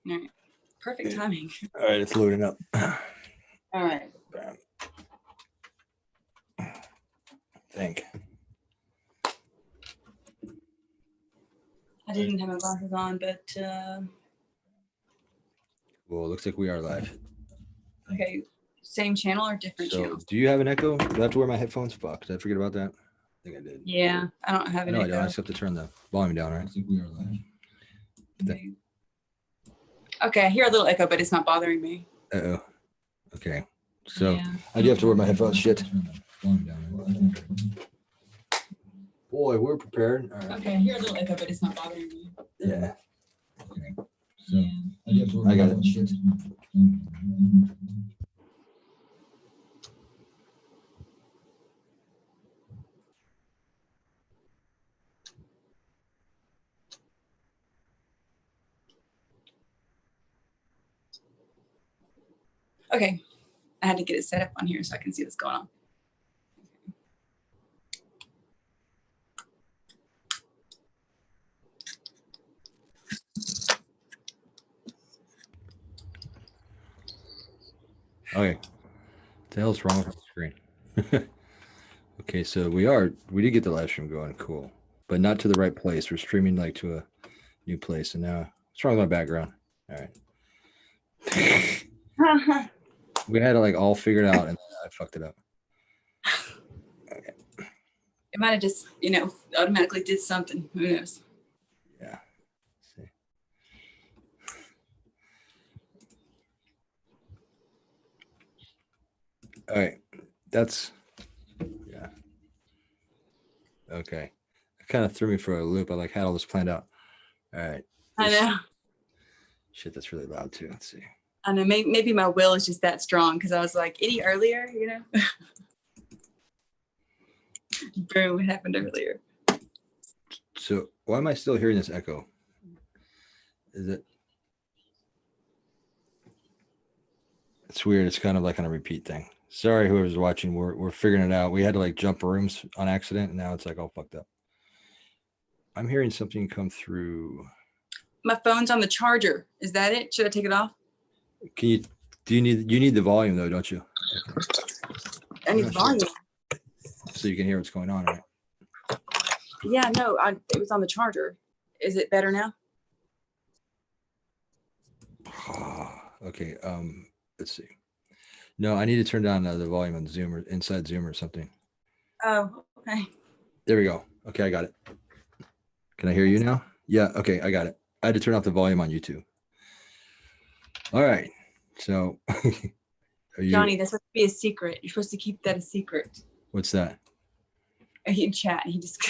All right. Perfect timing. All right, it's loading up. All right. Think. I didn't have my glasses on, but Well, it looks like we are live. okay. Same channel or different channel? Do you have an echo? Do I have to wear my headphones? Fuck, did I forget about that? I think I did. Yeah, I don't have an echo. I don't. I just have to turn the volume down, right? I think we are live. Okay, I hear a little echo, but it's not bothering me. Uh-oh. Okay. So I do have to wear my headphones. Shit. Boy, we're prepared. All right. Okay, I hear a little echo, but it's not bothering me. Yeah. Okay. So I got it. Shit. Okay, I had to get it set up on here so I can see what's going on. Okay. What the hell's wrong with the screen? Okay, so we did get the live stream going, cool. But not to the right place. We're streaming like to a new place. And now what's wrong with my background? All right. We had it like all figured out and I fucked it up. Okay. It might have just, automatically did something. Who knows? Yeah. Let's see. All right. Yeah. Okay. It kind of threw me for a loop. I had all this planned out. All right. I know. Shit, that's really loud too. Let's see. I know. Maybe my will is just that strong because I was like, any earlier, Boom, what happened earlier? So why am I still hearing this echo? Is it? It's weird. It's kind of like on a repeat thing. Sorry, whoever's watching. We're figuring it out. We had to jump rooms on accident, and now it's all fucked up. I'm hearing something come through. My phone's on the charger. Is that it? Should I take it off? You need the volume though, don't you? I need the volume. So you can hear what's going on, right? Yeah, no, it was on the charger. Is it better now? Okay. Let's see. No, I need to turn down the volume on Zoom or inside Zoom or something. Oh, okay. There we go. Okay, I got it. Can I hear you now? Yeah. Okay, I got it. I had to turn off the volume on YouTube. All right. So, Johnny, that's supposed to be a secret. You're supposed to keep that a secret. What's that? He chat. He just.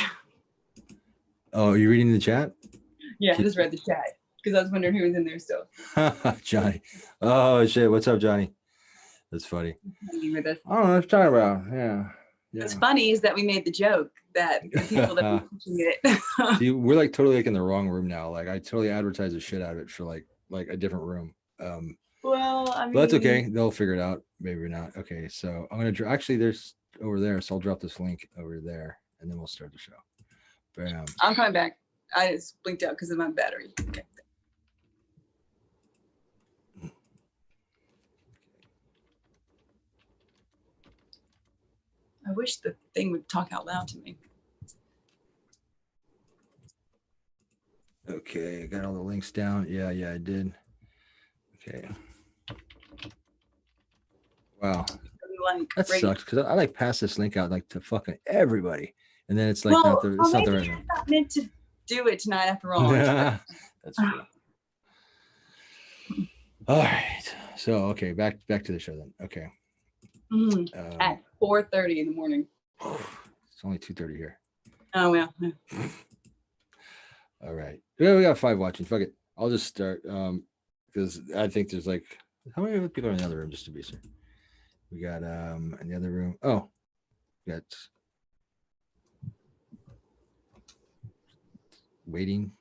Oh, are you reading the chat? Yeah, I just read the chat because I was wondering who was in there still. Johnny. Oh shit! What's up, Johnny? That's funny. With us. I don't know what you're talking about. Yeah. What's funny is that we made the joke that the people that were teaching it. See, we're totally in the wrong room now. I totally advertise the shit out of it for like a different room. Well, I mean, but that's okay. They'll figure it out. Maybe not. Okay, so I'm gonna actually there's over there, so I'll drop this link over there, and then we'll start the show. Bam. I'm coming back. I just blinked out because of my battery. Okay. I wish the thing would talk out loud to me. Okay, I got all the links down. Yeah, I did. Okay. Wow. That sucks because I pass this link out to fucking everybody, and then it's not the right one. I'm not meant to do it tonight after all. That's true. All right. So okay, back to the show then. Okay. At 4:30 in the morning. It's only 2:30 here. Oh well. All right. Yeah, we got 5 watching. Fuck it. I'll just start because I think there's how many people are in the other room just to be sure. We got in the other room. Oh, we got waiting.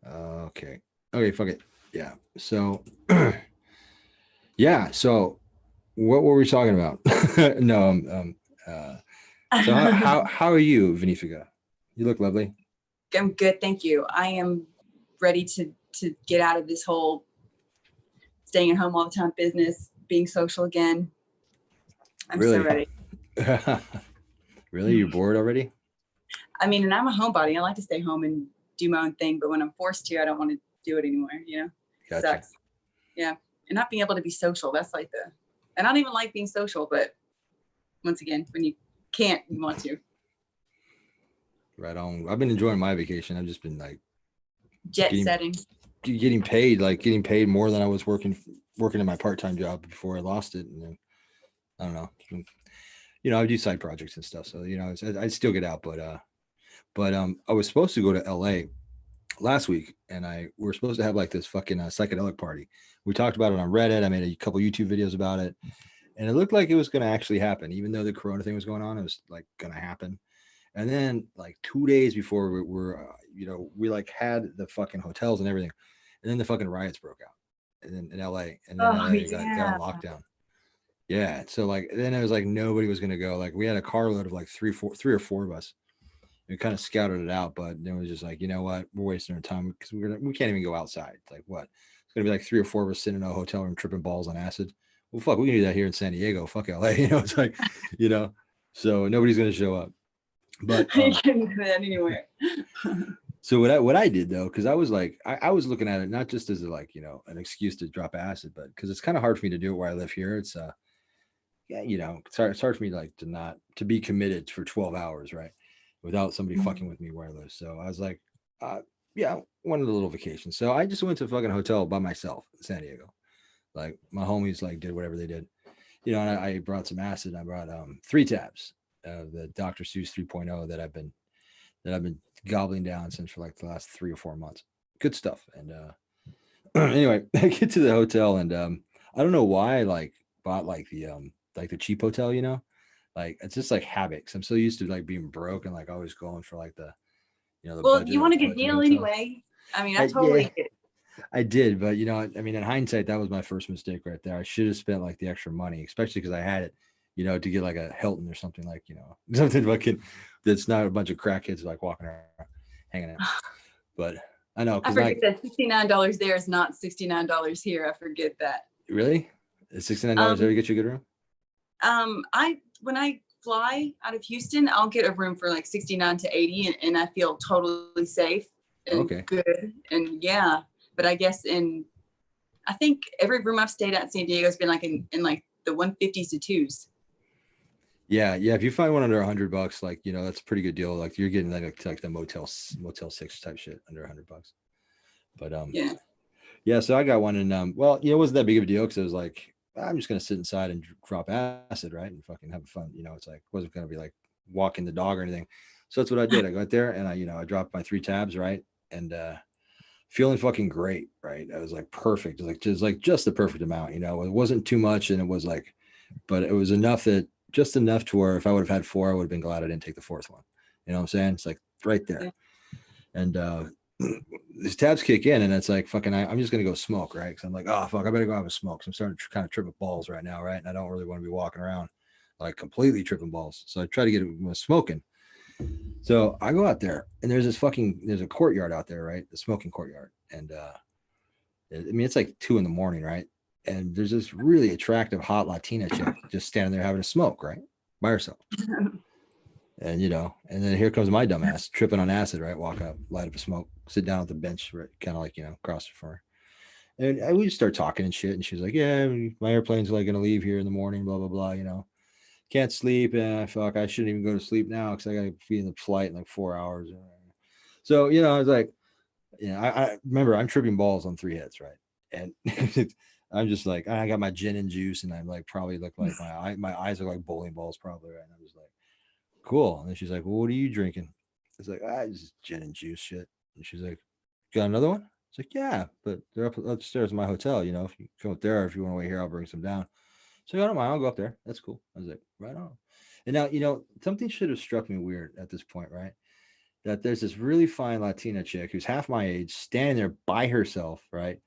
Okay. Fuck it. Yeah. So yeah. So what were we talking about? No. So how are you, Venefica? You look lovely. I'm good, thank you. I am ready to to get out of this whole staying at home all the time business, being social again. I'm so Really? ready. Really? You're bored already? I mean, and I'm a homebody. I like to stay home and do my own thing, but when I'm forced to, I don't want to do it anymore. Gotcha. Sucks. Yeah. And not being able to be social. That's like and I don't even like being social, but once again, when you can't, you want to. Right on. I've been enjoying my vacation. I've just been like Jet setting. Getting paid more than I was working in my part-time job before I lost it. And then, I don't know, I do side projects and stuff. So, I still get out, but I was supposed to go to LA last week, and we're supposed to have like this fucking psychedelic party. We talked about it on Reddit. I made a couple YouTube videos about it, and it looked like it was going to actually happen. Even though the Corona thing was going on, it was like going to happen. And then like 2 days before we like had the fucking hotels and everything, and then the fucking riots broke out in LA, and then LA got on lockdown. Yeah. So like, then it was like, nobody was going to go. Like we had a carload of like three or four of us. We kind of scouted it out, but then it was just like, you know what, we're wasting our time because we can't even go outside. It's like, what? It's going to be like 3 or 4 of us sitting in a hotel room, tripping balls on acid. Well, fuck, we can do that here in San Diego. Fuck LA. It's like, so nobody's going to show up. But you can do that anywhere. So what I did though, because I was like, I was looking at it not just as an excuse to drop acid, but because it's kind of hard for me to do it where I live here. It's it's hard for me like to be committed for 12 hours, right, without somebody fucking with me where I live. So I was like, yeah, I wanted a little vacation. So I just went to a fucking hotel by myself in San Diego. Like my homies like did whatever they did, and I brought some acid. I brought 3 tabs of the Dr. Seuss 3.0 that I've been gobbling down since for like the last 3 or 4 months. Good stuff. And anyway, I get to the hotel, and I don't know why I like bought like the cheap hotel, like it's just like habit. 'Cause I'm so used to like being broke and like always going for like the well, you want a good deal anyway. I mean, I totally get it. I did, but in hindsight, that was my first mistake right there. I should have spent like the extra money, especially because I had it, to get like a Hilton or something like, something fucking that's not a bunch of crackheads like walking around hanging out. But I know. I forget that $69 there is not $69 here. I forget that. Really? Is $69 there to get you a good room? When I fly out of Houston, I'll get a room for like 69 to 80 and I feel totally safe and good. And yeah, but I guess I think every room I've stayed at in San Diego has been like in like the 150s to 2s. Yeah. If you find one under $100, like, that's a pretty good deal. Like you're getting like the Motel 6 type shit under $100. But yeah. So I got one, and well, it wasn't that big of a deal because it was like, I'm just gonna sit inside and drop acid, right, and fucking have fun. It's like wasn't gonna be like walking the dog or anything. So that's what I did. I got there and I dropped my 3 tabs, right, and feeling fucking great, right. I was like perfect, it was like just the perfect amount. It wasn't too much, and it was like, but it was just enough to where if I would have had 4, I would have been glad I didn't take the 4th one. You know what I'm saying? It's like right there, and these tabs kick in, and it's like fucking I'm just gonna go smoke, right? Because I'm like, oh fuck, I better go have a smoke. So I'm starting to kind of trip with balls right now, right? And I don't really want to be walking around like completely tripping balls. So I try to get it smoking. So I go out there, and there's a courtyard out there, right? The smoking courtyard, and it's like 2 a.m, right? And there's this really attractive hot Latina chick just standing there having a smoke, right, by herself. And and then here comes my dumbass tripping on acid, right? Walk up, light up a smoke, sit down at the bench, right, kind of like across from her. And we just start talking and shit. And she's like, "Yeah, my airplane's like gonna leave here in the morning, blah blah blah. Can't sleep. Fuck, I shouldn't even go to sleep now because I gotta be in the flight in like 4 hours." So I was like, I remember I'm tripping balls on 3 hits, right? And I'm just like, I got my gin and juice, and I'm like probably look like my eyes are like bowling balls, probably, right? And I'm just like, cool. And then she's like, well, what are you drinking? It's like, just gin and juice shit. And she's like, got another one? It's like, yeah, but they're upstairs in my hotel. If you come up there, if you want to wait here, I'll bring some down. So I don't mind, I'll go up there. That's cool. I was like, right on. And now, something should have struck me weird at this point, right? That there's this really fine Latina chick who's half my age standing there by herself, right?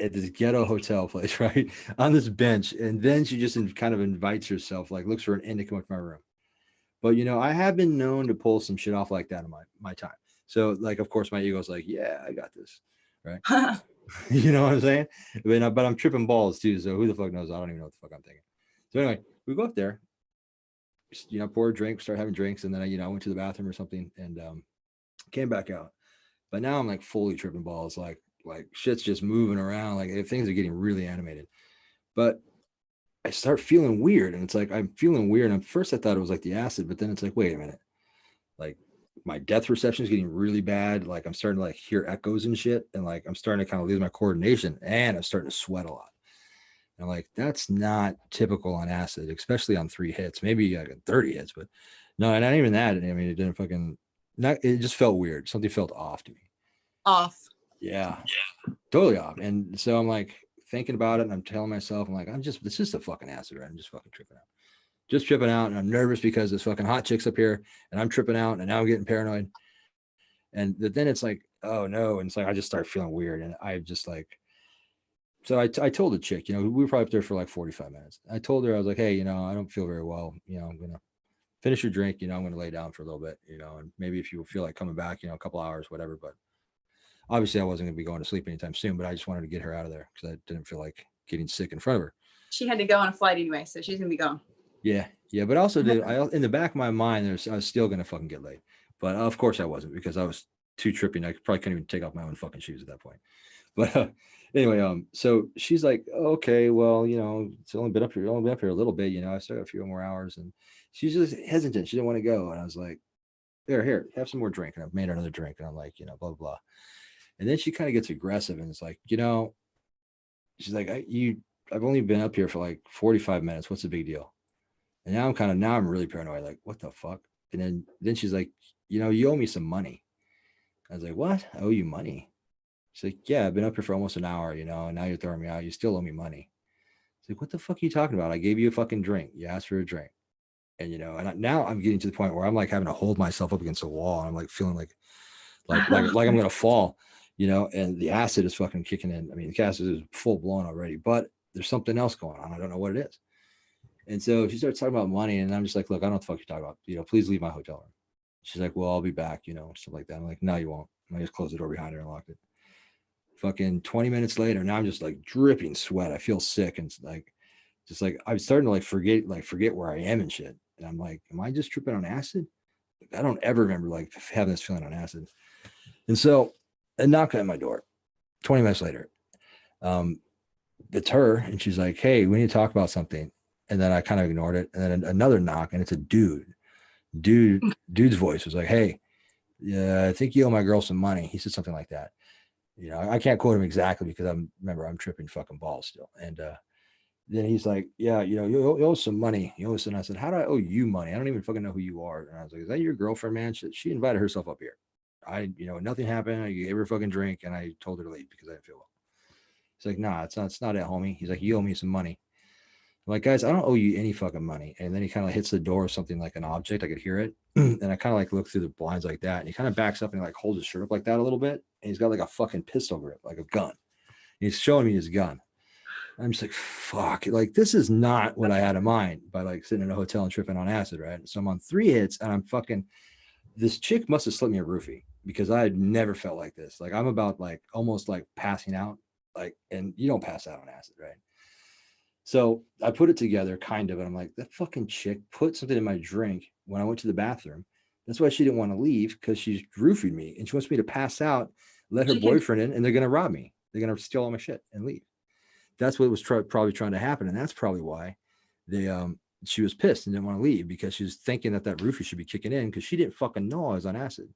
At this ghetto hotel place, right? On this bench. And then she just kind of invites herself, like looks for an in to come up to my room. But I have been known to pull some shit off like that in my time. So like, of course, my ego's like, yeah, I got this. right? You know what I'm saying? But I'm tripping balls too. So who the fuck knows? I don't even know what the fuck I'm thinking. So anyway, we go up there, pour a drink, start having drinks, and then I went to the bathroom or something, and came back out. But now I'm like fully tripping balls, like shit's just moving around, like things are getting really animated. But I start feeling weird, and it's like I'm feeling weird. And at first I thought it was like the acid, but then it's like, wait a minute, like my depth perception is getting really bad. Like I'm starting to like hear echoes and shit, and like I'm starting to kind of lose my coordination, and I'm starting to sweat a lot. And like that's not typical on acid, especially on 3 hits, maybe like 30 hits, but no, not even that. I mean, it didn't fucking not. It just felt weird. Something felt off to me. Off. Yeah, totally off. And so I'm like thinking about it, and I'm telling myself, I'm like, this is the fucking acid, right? I'm just fucking tripping out. Just tripping out, and I'm nervous because this fucking hot chick's up here, and I'm tripping out, and now I'm getting paranoid. And then it's like, oh no, and it's like I just start feeling weird, and I just like, so I told the chick, we were probably up there for like 45 minutes. I told her, I was like, hey, I don't feel very well, I'm gonna finish your drink, I'm gonna lay down for a little bit, and maybe if you feel like coming back, a couple hours, whatever. But obviously I wasn't gonna be going to sleep anytime soon, but I just wanted to get her out of there because I didn't feel like getting sick in front of her. She had to go on a flight anyway, so she's gonna be gone. Yeah, but also in the back of my mind, I was still gonna fucking get laid, but of course I wasn't because I was too tripping. I probably couldn't even take off my own fucking shoes at that point. But anyway, so she's like, okay, well, it's only been up here a little bit, I still got a few more hours, and she's just hesitant. She didn't want to go, and I was like, here, have some more drink, and I've made another drink, and I'm like, blah blah blah, and then she kind of gets aggressive, and it's like, she's like, I've only been up here for like 45 minutes. What's the big deal? And now I'm really paranoid. Like, what the fuck? And then she's like, you owe me some money. I was like, what? I owe you money? She's like, yeah, I've been up here for almost an hour, and now you're throwing me out. You still owe me money. It's like, what the fuck are you talking about? I gave you a fucking drink. You asked for a drink. And, now I'm getting to the point where I'm like having to hold myself up against a wall. And I'm like feeling like I'm going to fall, and the acid is fucking kicking in. I mean, the acid is full blown already, but there's something else going on. I don't know what it is. And so she starts talking about money, and I'm just like, look, I don't know what the fuck you're talking about. Please leave my hotel room. She's like, well, I'll be back, stuff like that. I'm like, no, you won't. And I just closed the door behind her and locked it. Fucking 20 minutes later, now I'm just like dripping sweat. I feel sick, and just like I'm starting to forget where I am and shit. And I'm like, am I just tripping on acid? I don't ever remember like having this feeling on acid. And so a knock at my door 20 minutes later. It's her, and she's like, hey, we need to talk about something. And then I kind of ignored it. And then another knock, and it's a dude's voice was like, hey, yeah, I think you owe my girl some money. He said something like that. I can't quote him exactly because I'm tripping fucking balls still. And then he's like, yeah, you owe some money. You owe us. And I said, how do I owe you money? I don't even fucking know who you are. And I was like, is that your girlfriend, man? She invited herself up here. Nothing happened. I gave her a fucking drink, and I told her to leave because I didn't feel well. He's like, nah, it's not it, homie. He's like, you owe me some money. I'm like, guys, I don't owe you any fucking money. And then he kind of hits the door of something like an object. I could hear it. And I kind of like look through the blinds like that. And he kind of backs up and like holds his shirt up like that a little bit. And he's got like a fucking pistol grip, like a gun. And he's showing me his gun. I'm just like, fuck. Like, this is not what I had in mind by like sitting in a hotel and tripping on acid, right? So I'm on 3 hits, and I'm fucking, this chick must have slipped me a roofie because I had never felt like this. Like, I'm about like almost like passing out. Like, and you don't pass out on acid, right? So I put it together kind of, and I'm like, that fucking chick put something in my drink when I went to the bathroom. That's why she didn't want to leave, because she's roofied me and she wants me to pass out, let her boyfriend in, and they're going to rob me. They're going to steal all my shit and leave. That's what was probably trying to happen. And that's probably why she was pissed and didn't want to leave, because she was thinking that roofie should be kicking in, because she didn't fucking know I was on acid.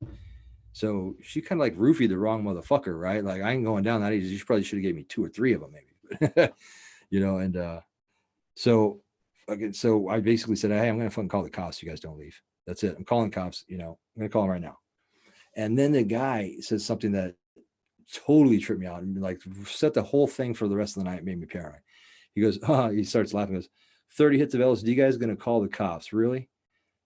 So she kind of like roofied the wrong motherfucker, right? Like, I ain't going down that easy. You probably should have gave me 2 or 3 of them maybe. And so I basically said, hey, I'm going to fucking call the cops. You guys don't leave. That's it. I'm calling cops. I'm going to call them right now. And then the guy says something that totally tripped me out and like set the whole thing for the rest of the night, made me paranoid. He goes, he starts laughing, goes, 30 hits of LSD, guys going to call the cops. Really?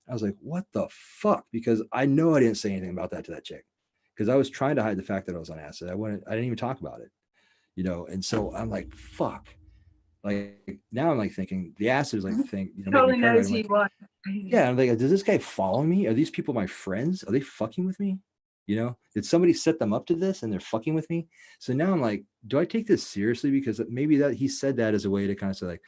I was like, what the fuck? Because I know I didn't say anything about that to that chick, because I was trying to hide the fact that I was on acid. I didn't even talk about it, and so I'm like, fuck. Like, now I'm like thinking the acid is like the thing, Totally knows who you are. Yeah, I'm like, does this guy follow me? Are these people my friends? Are they fucking with me? You know, did somebody set them up to this and they're fucking with me? So now I'm like, do I take this seriously? Because maybe that he said that as a way to kind of say like,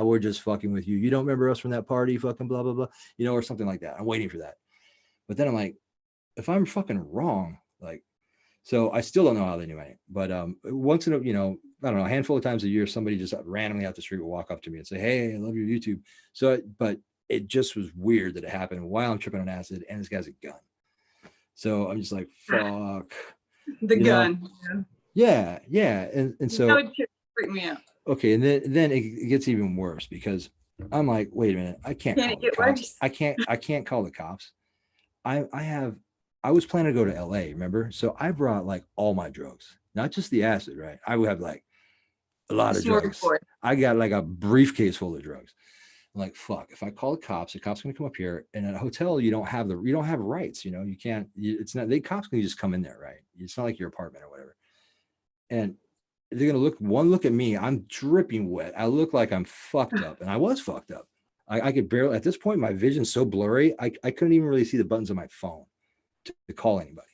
we're just fucking with you. You don't remember us from that party, fucking blah, blah, blah, you know, or something like that. I'm waiting for that. But then I'm like, if I'm fucking wrong, like, so I still don't know how they knew my name. But once in a, you know, I don't know, a handful of times a year, somebody just randomly out the street will walk up to me and say, hey, I love your YouTube. So, but it just was weird that it happened while I'm tripping on acid and this guy's a gun. So I'm just like, fuck. The gun. Yeah. And so that would freak me out. Okay, and then it gets even worse because I'm like, wait a minute, I can't call the cops. Worse? I can't call the cops. I was planning to go to LA, remember? So I brought like all my drugs, not just the acid, right? I would have like a lot of drugs. I got like a briefcase full of drugs. I'm like, fuck, if I call the cops are gonna come up here, and at a hotel you don't have rights, you know, you can't, it's not, the cops can just come in there, right? It's not like your apartment or whatever. And they're gonna look at me, I'm dripping wet, I look like I'm fucked up, and I was fucked up. I could barely, at this point my vision's so blurry, I couldn't even really see the buttons on my phone to call anybody.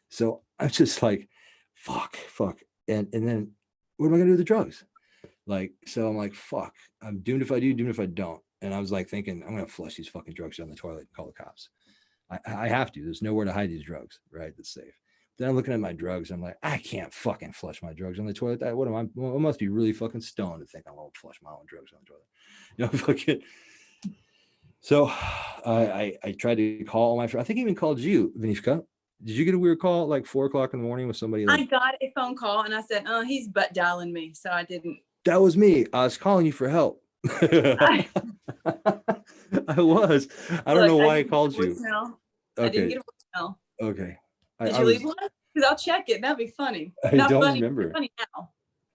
So I'm just like, fuck. And then what am I gonna do with the drugs? Like, so I'm like, fuck, I'm doomed if I do, doomed if I don't. And I was like thinking, I'm gonna flush these fucking drugs down the toilet and call the cops. I have to. There's nowhere to hide these drugs, right? That's safe. Then I'm looking at my drugs. I'm like, I can't fucking flush my drugs on the toilet. What am I? Well, I must be really fucking stoned to think I won't flush my own drugs on the toilet. You know, fucking. So I tried to call my friend. I think I even called you, Venefica. Did you get a weird call at like 4 o'clock in the morning with somebody? Like, I got a phone call and I said, oh, he's butt dialing me. So I didn't. That was me. I was calling you for help. I was. I don't know why I called you. Okay. I didn't get a voicemail. Okay. Did you leave one? Because I'll check it. That'd be funny. I don't remember. Funny now.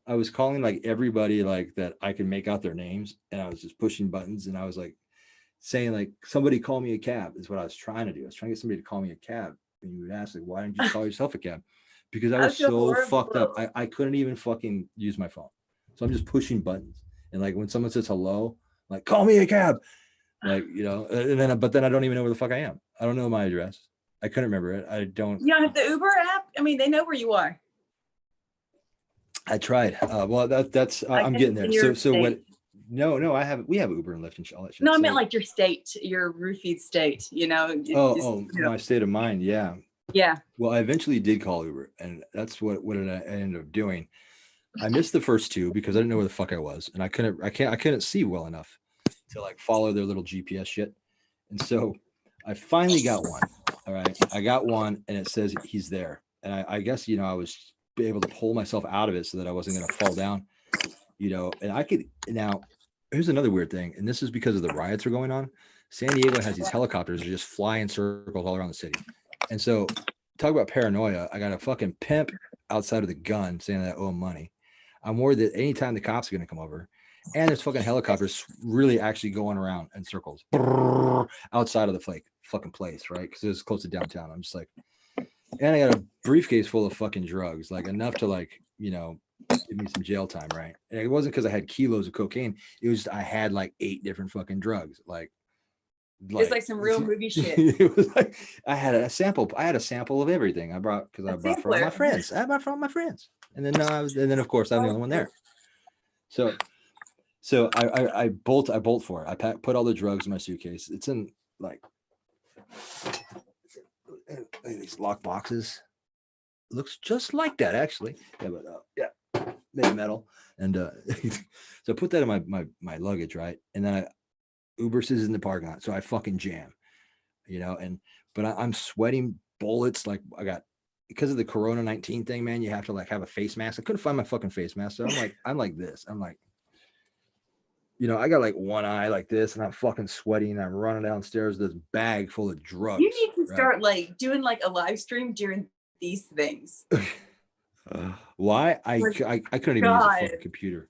I was calling like everybody like that I could make out their names, and I was just pushing buttons, and I was like saying like, somebody call me a cab is what I was trying to do. I was trying to get somebody to call me a cab, and you would ask like, why didn't you call yourself a cab? Because I was so fucked up. I couldn't even fucking use my phone. So I'm just pushing buttons. And like when someone says hello, like, call me a cab. Like, you know, but then I don't even know where the fuck I am. I don't know my address. I couldn't remember it. I don't. You don't have the Uber app? I mean, they know where you are. I tried. Well, that's I'm getting there. So what? No, we have Uber and Lyft and all that shit. No, I meant like your state, your roofied state, you know. My state of mind. Yeah. Yeah. Well, I eventually did call Uber, and that's what I ended up doing. I missed the first two because I didn't know where the fuck I was, and I couldn't see well enough to like follow their little GPS shit. And so I finally got one. All right, I got one, and it says he's there. And I guess, you know, I was able to pull myself out of it so that I wasn't going to fall down, you know. And I could now. Here's another weird thing, and this is because of the riots are going on. San Diego has these helicopters that just fly in circles all around the city. And so, talk about paranoia. I got a fucking pimp outside of the gun saying that I owe him money. I'm worried that anytime the cops are going to come over, and there's fucking helicopters really actually going around in circles outside of the fucking place, right? Because it was close to downtown. I'm just like, and I got a briefcase full of fucking drugs, like enough to like, you know, give me some jail time, right? And it wasn't because I had kilos of cocaine. It was I had like 8 different fucking drugs, like it's like some real movie shit. It was like I had a sample of everything. I brought from my friends. I brought from my friends, and then of course I'm the only one there. So I bolt for it. I put all the drugs in my suitcase. It's in like these lock boxes. It looks just like that actually. Yeah, but made of metal, and so I put that in my luggage, right, and then Uber says in the parking lot, so I fucking jam, you know, but I'm sweating bullets. Like I got, because of the Corona 19 thing, man, you have to like have a face mask. I couldn't find my fucking face mask, so I'm like this. I'm like, you know, I got like one eye like this, and I'm fucking sweating. And I'm running downstairs with this bag full of drugs. You need to start like doing like a live stream during these things. Why? I couldn't even use a fucking computer.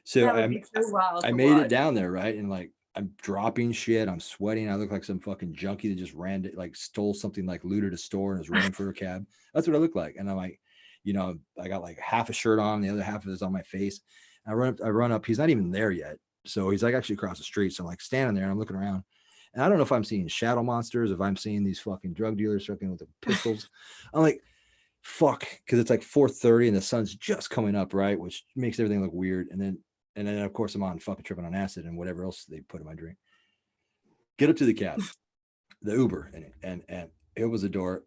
So I made it down there, right? And like I'm dropping shit, I'm sweating, I look like some fucking junkie that just stole something, like looted a store and is running for a cab. That's what I look like. And I'm like, you know, I got like half a shirt on, the other half of it is on my face. I run up, he's not even there yet. So he's like actually across the street. So I'm like standing there and I'm looking around, And I don't know if I'm seeing shadow monsters, if I'm seeing these fucking drug dealers fucking with the pistols. I'm like, fuck, because it's like 4:30 and the sun's just coming up, right? Which makes everything look weird. And then of course I'm on fucking tripping on acid and whatever else they put in my drink. Get up to the cab, the Uber, and it was the door.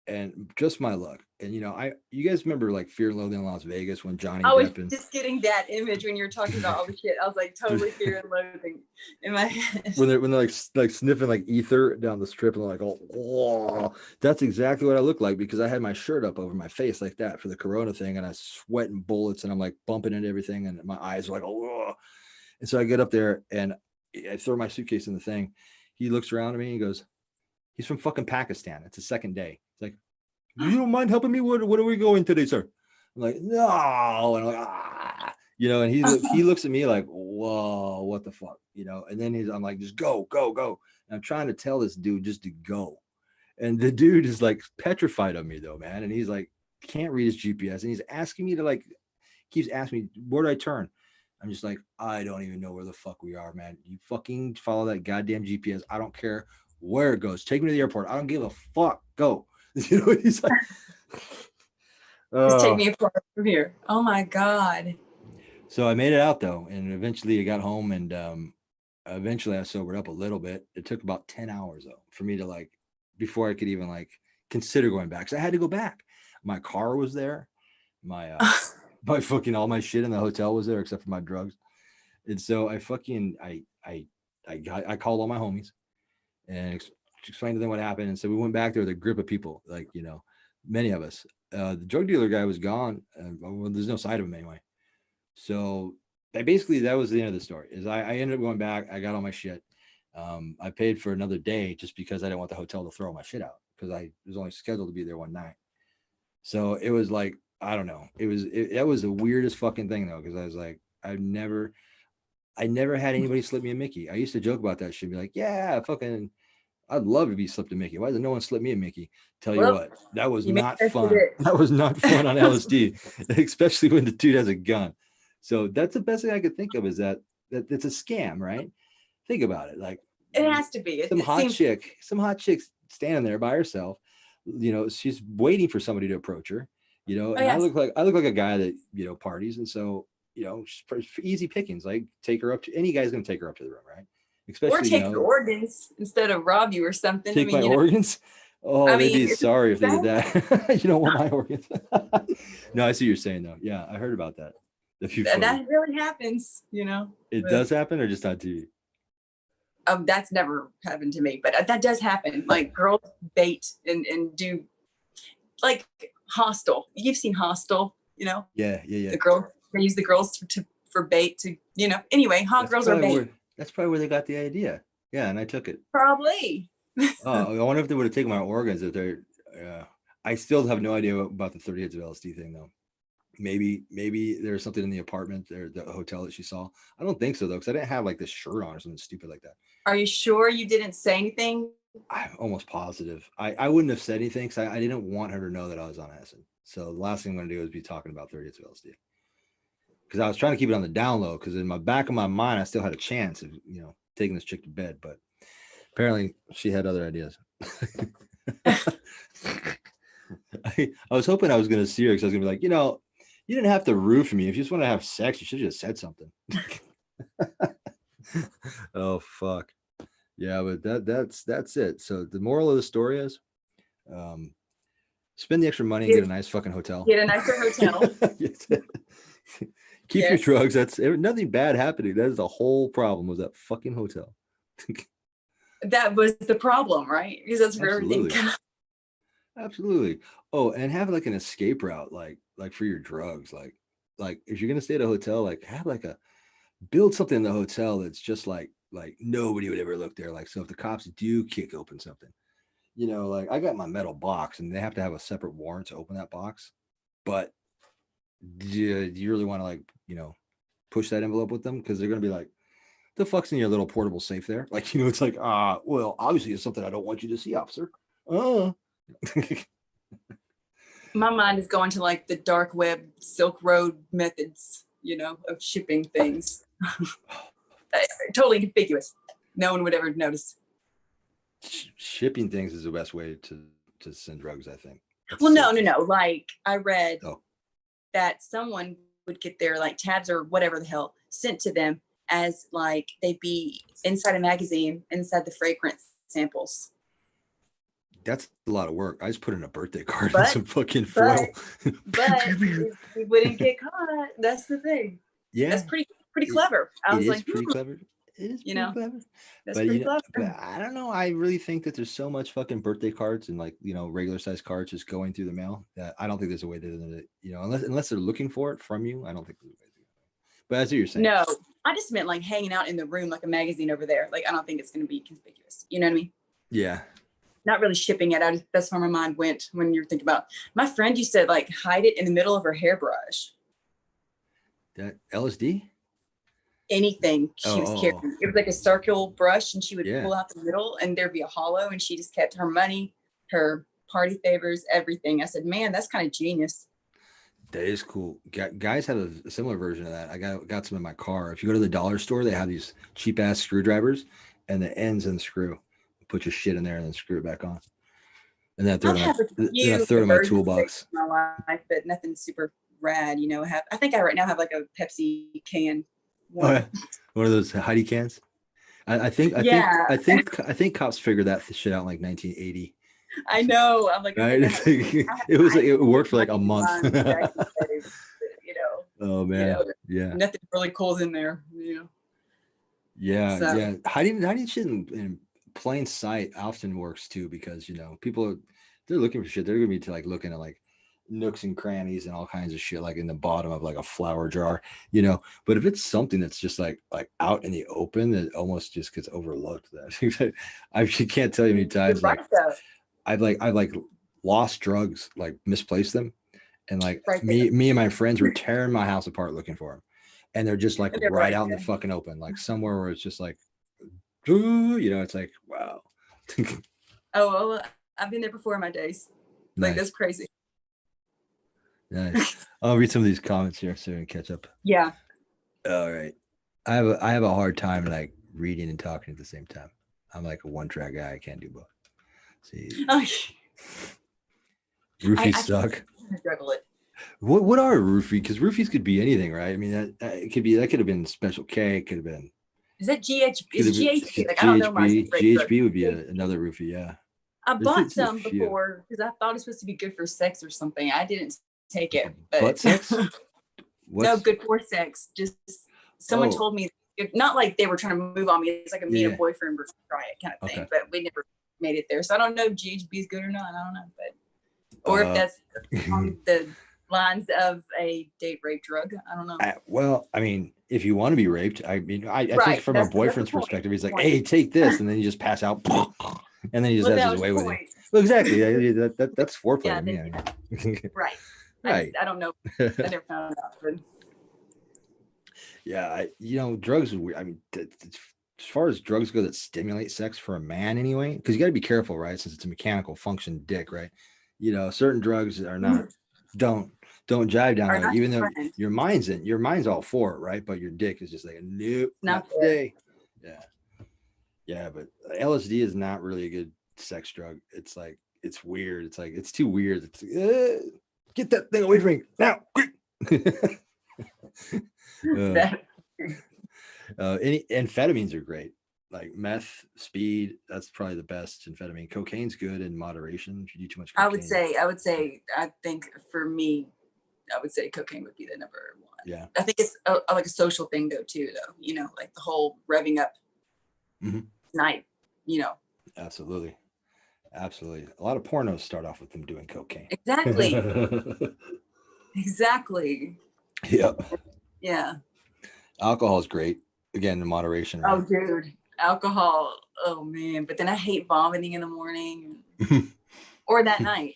And just my luck. And you guys remember like Fear and Loathing in Las Vegas when Johnny I was Depp and just getting that image when you were talking about all the shit. I was like totally Fear and Loathing in my head. when they're like sniffing like ether down the strip and they're like, oh, that's exactly what I look like because I had my shirt up over my face like that for the Corona thing and I sweating bullets and I'm like bumping into everything and my eyes are like, oh. And so I get up there and I throw my suitcase in the thing. He looks around at me and he goes, he's from fucking Pakistan. It's the second day. It's like, you don't mind helping me? What are we going today, sir? I'm like, no. And I'm like, ah. And he looks at me like, whoa, what the fuck? And then I'm like, just go. And I'm trying to tell this dude just to go. And the dude is like petrified of me though, man. And he's like, can't read his GPS. And he's asking me to keeps asking me, where do I turn? I'm just like, I don't even know where the fuck we are, man. You fucking follow that goddamn GPS. I don't care where it goes. Take me to the airport. I don't give a fuck. Go. He's like, just take me apart from here. Oh my God. So I made it out though. And eventually I got home and eventually I sobered up a little bit. It took about 10 hours though for me to before I could even consider going back. So I had to go back. My car was there. My fucking all my shit in the hotel was there except for my drugs. And so I fucking I called all my homies and explained to them what happened. And so we went back there with a group of people, many of us. The drug dealer guy was gone. Well, there's no sign of him anyway. So that was the end of the story. Is I ended up going back. I got all my shit. I paid for another day just because I didn't want the hotel to throw my shit out because I was only scheduled to be there one night. So it was like, I don't know. That was the weirdest fucking thing though, because I was like, I never had anybody slip me a Mickey. I used to joke about that shit, be like, yeah, fucking, I'd love to be slipped a Mickey. Why doesn't no one slip me a Mickey? Tell you what, that was not fun. That was not fun on LSD, especially when the dude has a gun. So that's the best thing I could think of is that it's a scam, right? Think about it. Like it has to be. Some hot chick's standing there by herself. She's waiting for somebody to approach her. And I look like a guy that parties, and so easy pickings. Like take her up to any guy's gonna take her up to the room, right? Especially, or take your organs instead of rob you or something. Take my organs. Oh, they'd be sorry if they did that. You don't want my organs. No, I see what you're saying though. Yeah, I heard about that. That really happens. It does happen, or just on TV. That's never happened to me, but that does happen. Like girls bait and do like Hostel. You've seen Hostel, Yeah. The girl, they use the girls for bait to, Anyway, hot girls are bait. That's probably where they got the idea. Yeah, and I took it. Probably. I wonder if they would have taken my organs if they're. I still have no idea about the 30 hits of LSD thing though. Maybe there's something in the apartment or the hotel that she saw. I don't think so though, because I didn't have this shirt on or something stupid like that. Are you sure you didn't say anything? I'm almost positive. I wouldn't have said anything because I didn't want her to know that I was on acid. So the last thing I'm going to do is be talking about 30 hits of LSD. Because I was trying to keep it on the down low because in my back of my mind, I still had a chance of, taking this chick to bed. But apparently she had other ideas. I was hoping I was going to see her because I was going to be like, you didn't have to root for me. If you just want to have sex, you should have just said something. Oh, fuck. Yeah, but that's it. So the moral of the story is spend the extra money and get a nice fucking hotel. Get a nicer hotel. Keep your drugs. That's nothing bad happening. That is the whole problem was that fucking hotel. That was the problem, right? Because that's where everything comes. Absolutely. Oh, and have an escape route, like for your drugs. Like if you're gonna stay at a hotel, have build something in the hotel that's just like nobody would ever look there. Like, so if the cops do kick open something, I got my metal box and they have to have a separate warrant to open that box. But do you really want to push that envelope with them? Because they're going to be like, the fuck's in your little portable safe there? It's like, well, obviously it's something I don't want you to see, officer. My mind is going to the dark web, Silk Road methods, of shipping things. Totally conspicuous. No one would ever notice. shipping things is the best way to send drugs, I think. Well, no. Like I read Oh. that someone would get their like tabs or whatever the hell sent to them as like they'd be inside a magazine, inside the fragrance samples. That's a lot of work. I just put in a birthday card and some fucking foil. But we wouldn't get caught. That's the thing. Yeah. That's pretty clever. I was like, pretty clever. It is pretty clever. That's pretty clever. But I don't know. I really think that there's so much fucking birthday cards and like, regular size cards just going through the mail that I don't think there's a way to, unless they're looking for it from you. I don't think there's a way to do it. But as you're saying. No, I just meant like hanging out in the room like a magazine over there. Like, I don't think it's going to be conspicuous. You know what I mean? Yeah. Not really shipping it. That's where my mind went when you're thinking about. My friend used to like hide it in the middle of her hairbrush. That LSD? Anything she was carrying. It was like a circle brush, and she would pull out the middle, and there'd be a hollow, and she just kept her money, her party favors, everything. I said, man, that's kind of genius. That is cool. Guys have a similar version of that. I got some in my car. If you go to the dollar store, they have these cheap ass screwdrivers, and the ends in the screw. Put your shit in there and then screw it back on. And then throw it in my toolbox. In my life, but nothing super rad. I think I right now have like a Pepsi can. One of those Heidi cans. I think cops figured that shit out in like 1980. I know. I'm like, right? It worked for like a month. Oh man, yeah. Nothing really cool's in there. Yeah, so. Yeah. Hiding shit in plain sight often works too, because people they're looking for shit. They're gonna be like looking at like nooks and crannies and all kinds of shit, like in the bottom of like a flour jar, but if it's something that's just like out in the open, it almost just gets overlooked. That I can't tell you how many times I've lost drugs, like misplaced them, and like me and my friends were tearing my house apart looking for them, and they're just like right out in the fucking open, like somewhere where it's just like it's like, wow. Oh, well, I've been there before in my days. Like, nice. That's crazy. Nice. I'll read some of these comments here so we can catch up. Yeah. All right. I have a hard time like reading and talking at the same time. I'm like a one-track guy. I can't do both. See. Roofies suck. I struggle it. What are a roofie? Because roofies could be anything, right? I mean, that could have been Special K. It could have been. Is that GHB? Is GHB? Like, I don't know. GHB would be another roofie, yeah. I bought some before because I thought it was supposed to be good for sex or something. I didn't take it. But butt sex? No, good for sex. Just someone told me, not like they were trying to move on me. It's like a meet a boyfriend or try it kind of thing. But we never made it there. So I don't know if GHB is good or not. I don't know. But or if that's on the lines of a date rape drug. I don't know. Well, I mean, if you want to be raped, I mean, I think from a boyfriend's perspective, he's like, hey, take this. And then you just pass out. And then he just has his way with you. Well, exactly. That's foreplay to me. Right. Right. I don't know. I never found out. But... Yeah. Drugs are weird. I mean, as far as drugs go that stimulate sex for a man anyway, because you got to be careful, right? Since it's a mechanical function dick, right? Certain drugs are not, don't jive down there, even though your mind's all for it, right? But your dick is just like, nope, not today. Yeah. Yeah, but LSD is not really a good sex drug. It's like, it's weird. It's like, it's too weird. It's get that thing away from me now. Any amphetamines are great. Like meth, speed, that's probably the best. Amphetamine, cocaine's good in moderation. If you do too much cocaine. I think for me, I would say cocaine would be the number one. Yeah. I think it's like a social thing though, too, though, like the whole revving up night, Absolutely. Absolutely. A lot of pornos start off with them doing cocaine. Exactly. Exactly. Yep. Yeah. Alcohol is great. Again, in moderation. Right? Oh, dude. Alcohol. Oh, man. But then I hate vomiting in the morning or that night.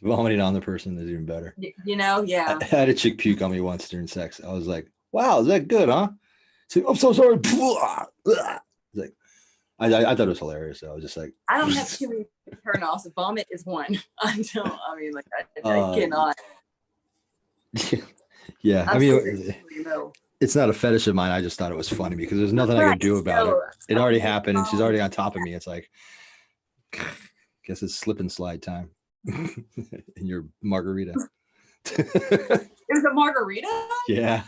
Vomiting on the person is even better. Yeah. I had a chick puke on me once during sex. I was like, wow, is that good, huh? She's like, I'm so sorry. Like, I thought it was hilarious. So I was just like, I don't have too many turn-offs. Vomit is one. I cannot. Yeah. I mean, it's not a fetish of mine. I just thought it was funny because there's nothing I could do about it. It already happened and she's already on top of me. It's like, Guess it's slip and slide time in your margarita. It was a margarita? Yeah.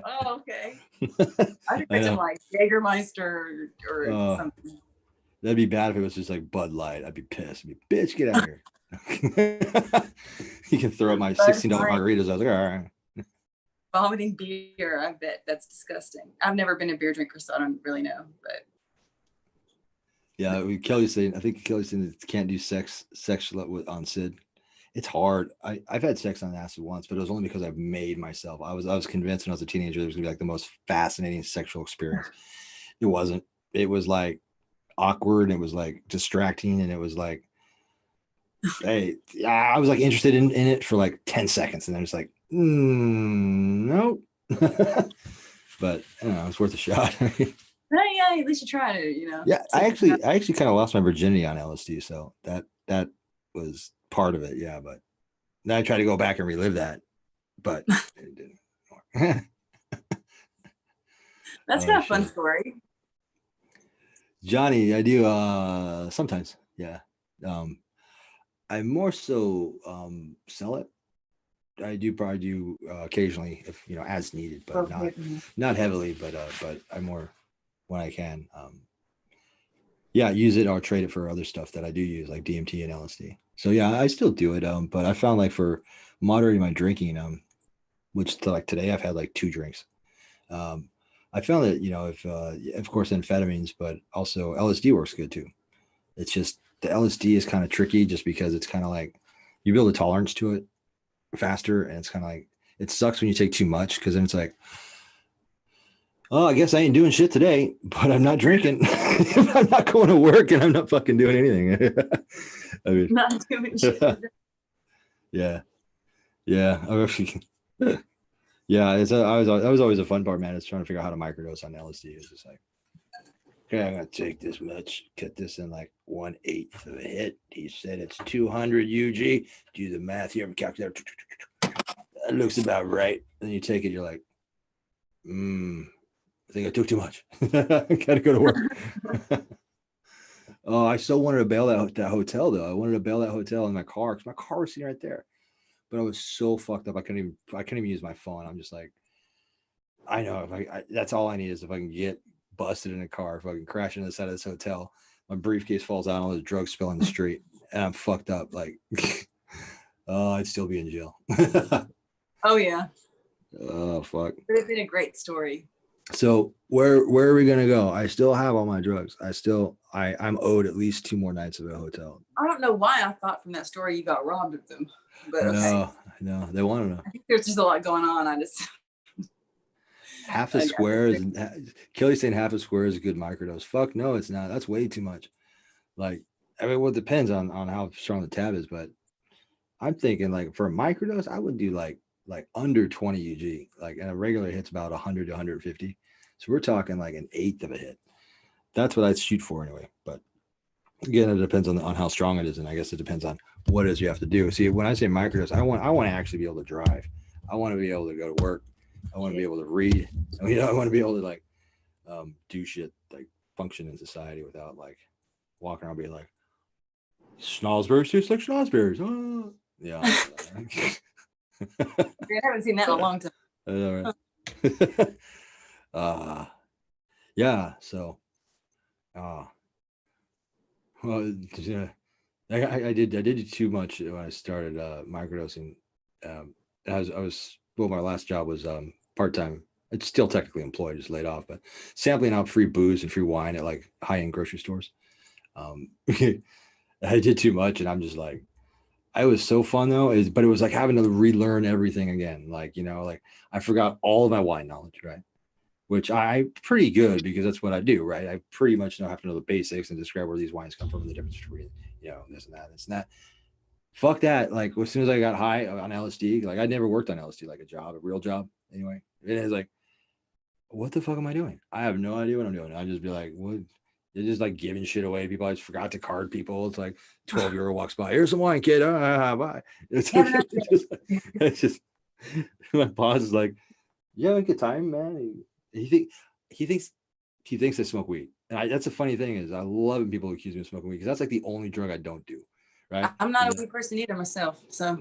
Oh, okay. I think it's like Jägermeister or something. That'd be bad if it was just like Bud Light. I'd be pissed. I'd be, bitch, get out of here. You can throw up my $16 margaritas. I was like, all right. Vomiting beer, I bet that's disgusting. I've never been a beer drinker, so I don't really know. But yeah, Kelly's saying, I think Kelly's saying that can't do sex on Sid. It's hard. I've had sex on acid once, but it was only because I've made myself. I was convinced when I was a teenager it was gonna be like the most fascinating sexual experience. It wasn't. It was like awkward. And it was like distracting, and it was like, hey, I was like interested in it for like 10 seconds, and then it's like, nope. But I don't know, it's worth a shot. yeah, at least you tried it, you know. Yeah, I actually kind of lost my virginity on LSD, so that was part of it. Yeah, but then I tried to go back and relive that, but it didn't work. That's kind of a fun story. Johnny, I do sometimes, yeah. I more so sell it. I do probably do occasionally if as needed, but not heavily. But I more when I can. Use it or trade it for other stuff that I do use, like DMT and LSD. So yeah, I still do it. But I found like for moderating my drinking, which like today I've had like 2 drinks. I found that if of course amphetamines, but also LSD works good too. It's just the LSD is kind of tricky, just because it's kind of like you build a tolerance to it faster, and it's kind of like it sucks when you take too much, because then it's like, oh, I guess I ain't doing shit today, but I'm not drinking. I'm not going to work, and I'm not fucking doing anything. I mean, not doing shit. Yeah. Yeah, that was always a fun part, man. It's trying to figure out how to microdose on LSD. It's just like, okay, I'm gonna take this much, cut this in like 1/8 of a hit. He said it's 200 UG. Do the math here, calculator. That looks about right. Then you take it, you're like, I think I took too much. Gotta go to work. Oh, I so wanted to bail that hotel though. I wanted to bail that hotel in my car, because my car was sitting right there. But I was so fucked up. I couldn't even use my phone. I'm just like, I know if that's all I need is if I can get busted in a car, if I can crash into the side of this hotel, my briefcase falls out, all the drugs spill in the street, and I'm fucked up. Like, oh, I'd still be in jail. Oh yeah. Oh fuck. It would have been a great story. So where are we gonna go? I still have all my drugs. I'm owed at least 2 more nights of a hotel. I don't know why I thought from that story you got robbed of them. But okay. No, they want to know. I think there's just a lot going on. I just half a square is Kelly's saying half a square is a good microdose. Fuck no, it's not. That's way too much. Like, I mean, well, it depends on how strong the tab is, but I'm thinking like for a microdose, I would do like under 20 UG. Like, and a regular hit's about 100 to 150. So we're talking like an 1/8 of a hit. That's what I'd shoot for anyway. But again, it depends on how strong it is, and I guess it depends on what it is you have to do. See, when I say microdose, I want to actually be able to drive. I want to be able to go to work. I want to be able to read. I want to be able to like do shit, like function in society without like walking around being like, Schnozberries taste like Schnozberries. Oh. Yeah. I haven't seen that in a long time. All right. Yeah. So, well, yeah, I did too much when I started microdosing. My last job was part-time. It's still technically employed, just laid off, but sampling out free booze and free wine at like high-end grocery stores. I did too much, and I'm just like, it was so fun though, but it was like having to relearn everything again. Like, like I forgot all of my wine knowledge, right? Which I'm pretty good, because that's what I do, right? I pretty much have to know the basics and describe where these wines come from and the difference between, this and that. Fuck that. Like, as soon as I got high on LSD, like I'd never worked on LSD, like a real job anyway. It is like, what the fuck am I doing? I have no idea what I'm doing. I'd just be like, what? They're just like giving shit away. People, I just forgot to card people. It's like 12-year-old walks by. Here's some wine, kid. Bye. It's just my boss is like, yeah, good time, man. He thinks I smoke weed. And that's the funny thing is I love when people accuse me of smoking weed because that's like the only drug I don't do. Right. I'm not a weed person either myself. So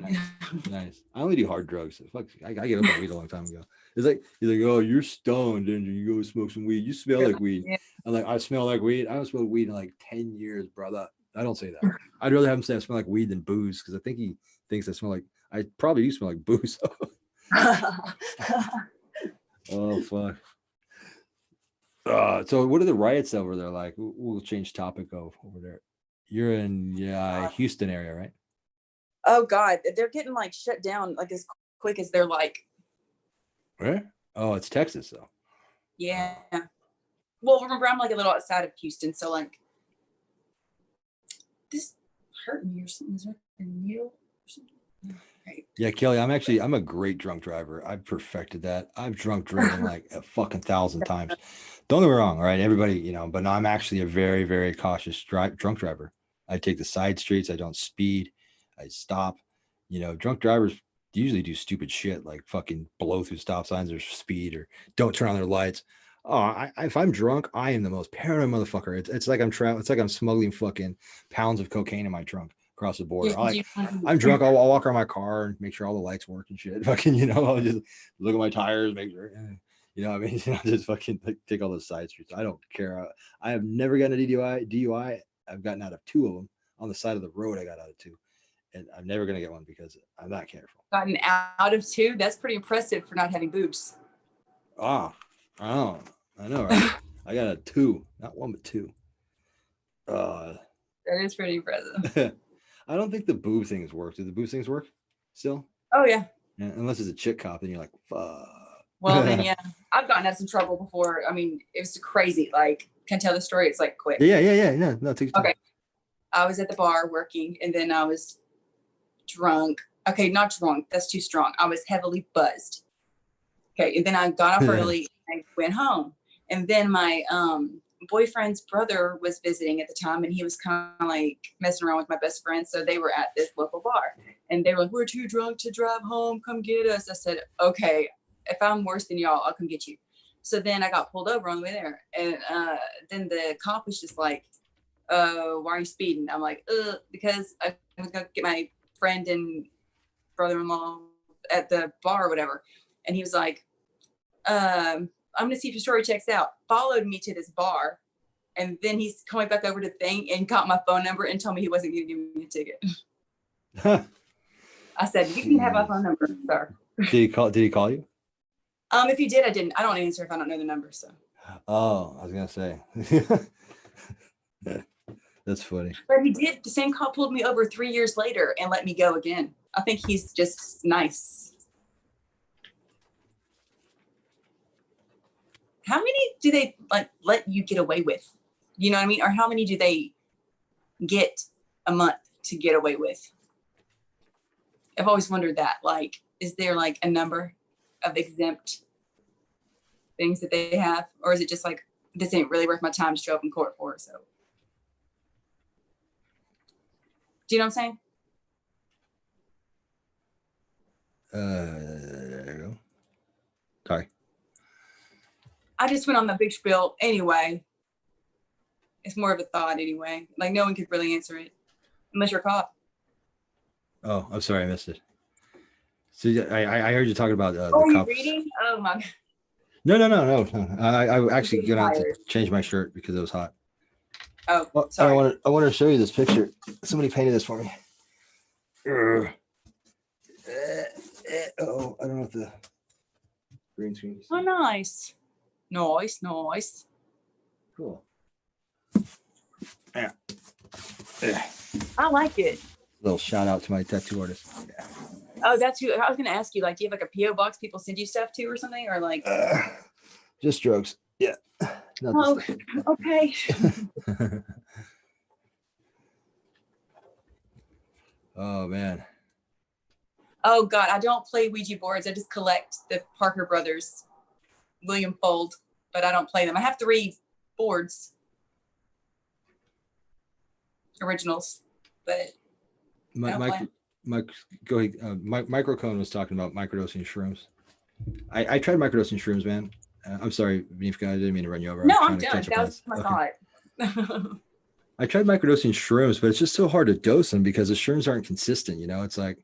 nice. I only do hard drugs. So fuck, I gave up on weed a long time ago. It's like he's like, oh, you're stoned and you go smoke some weed. You smell like weed. Yeah. I'm like, I smell like weed. I haven't smoked weed in like 10 years, brother. I don't say that. I'd rather have him say I smell like weed than booze because I think he thinks I smell like I probably do smell like booze. Oh fuck. So what are the riots over there like? We'll change topic over there. You're in Houston area, right? Oh God, they're getting like shut down like as quick as they're like. Where? Oh, it's Texas though. Yeah. Well, remember I'm like a little outside of Houston, so like this hurt me or something. Is there a needle or something? Right. Yeah, Kelly, I'm a great drunk driver. I've perfected that. I've drunk driven like a fucking 1,000 times. Don't get me wrong, all right? Everybody, but no, I'm actually a very, very cautious drunk driver. I take the side streets. I don't speed. I stop. Drunk drivers usually do stupid shit like fucking blow through stop signs or speed or don't turn on their lights. Oh, if I'm drunk, I am the most paranoid motherfucker. It's like it's like I'm smuggling fucking pounds of cocaine in my trunk across the border. I'm drunk. I'll walk around my car and make sure all the lights work and shit. Fucking, I'll just look at my tires, make sure, what I mean? Just fucking take all those side streets. I don't care. I have never gotten a DUI. I've gotten out of 2 of them on the side of the road. I got out of 2, and I'm never gonna get one because I'm not careful. Gotten out of 2? That's pretty impressive for not having boobs. Oh, I know, right? I got a 2, not 1 but 2. That is pretty impressive. I don't think the boob things work. Do the boob things work still? Oh yeah. Unless it's a chick cop, then you're like, fuck. Well, then yeah, I've gotten out some trouble before. I mean, it was crazy. Like, can I tell the story? It's like quick. Yeah. No, take your time. Okay. I was at the bar working, and then I was drunk. Okay, not drunk. That's too strong. I was heavily buzzed. Okay, and then I got off early and I went home. And then my boyfriend's brother was visiting at the time, and he was kind of like messing around with my best friend. So they were at this local bar, and they were like, "We're too drunk to drive home. Come get us." I said, "Okay, if I'm worse than y'all, I'll come get you." So then I got pulled over on the way there, and then the cop was just like, "Why are you speeding?" I'm like, because I was gonna get my friend and brother-in-law at the bar or whatever. And he was like, I'm gonna see if your story checks out. Followed me to this bar, and then he's coming back over to the thing and got my phone number and told me he wasn't gonna give me a ticket. I said, "You can have my phone number, sir." Did he call you? If he did, I didn't. I don't answer if I don't know the number. So. Oh, I was gonna say. That's funny. But he did. The same cop pulled me over 3 years later and let me go again. I think he's just nice. How many do they like let you get away with? You know what I mean? Or how many do they get a month to get away with? I've always wondered that. Like, is there like a number of exempt things that they have? Or is it just like, this ain't really worth my time to show up in court for, so. Do you know what I'm saying? There you go. Sorry. I just went on the big spiel anyway. It's more of a thought anyway. Like, no one could really answer it unless you're a cop. Oh, I'm sorry, I missed it. So I heard you talking about the cops. You reading? Oh my God. No. I actually gonna have to change my shirt because it was hot. Oh, well, sorry. I want to show you this picture. Somebody painted this for me. Oh, I don't know if the green screen. Oh, nice. Nice. Cool. Yeah. I like it. Little shout out to my tattoo artist. Yeah. Oh, that's who I was going to ask you. Like, do you have like a PO box people send you stuff to or something, or like? Just drugs. Yeah. Oh, okay. Oh man. Oh God, I don't play Ouija boards. I just collect the Parker Brothers, William Fold, but I don't play them. I have 3 boards, originals, but go ahead. Microcone was talking about microdosing shrooms. I tried microdosing shrooms, man. I'm sorry, Venefica, I didn't mean to run you over. No, I'm I'm trying to done. catch up That on was this. my Okay. thought. I tried microdosing shrooms, but it's just so hard to dose them because the shrooms aren't consistent. You know, it's like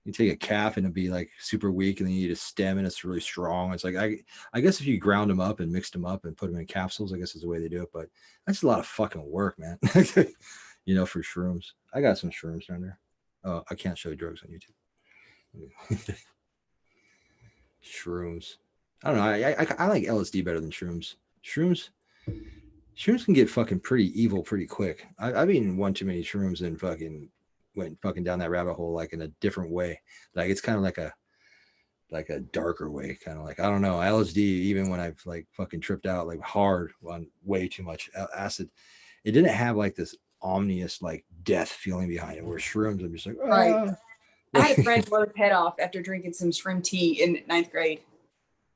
you take a calf and it'd be like super weak, and then you eat a stem and it's really strong. It's like I guess if you ground them up and mixed them up and put them in capsules, I guess is the way they do it. But that's a lot of fucking work, man. You know, for shrooms. I got some shrooms down there. Oh, I can't show drugs on YouTube. Shrooms. I don't know. I like LSD better than shrooms. Shrooms can get fucking pretty evil pretty quick. I've eaten one too many shrooms and fucking went fucking down that rabbit hole like in a different way. Like it's kind of like a darker way, kind of like, I don't know, LSD. Even when I've like fucking tripped out like hard on way too much acid, it didn't have like this ominous like death feeling behind it. Where shrooms, I'm just like, Right. I had a friend blow his head off after drinking some shrimp tea in 9th grade.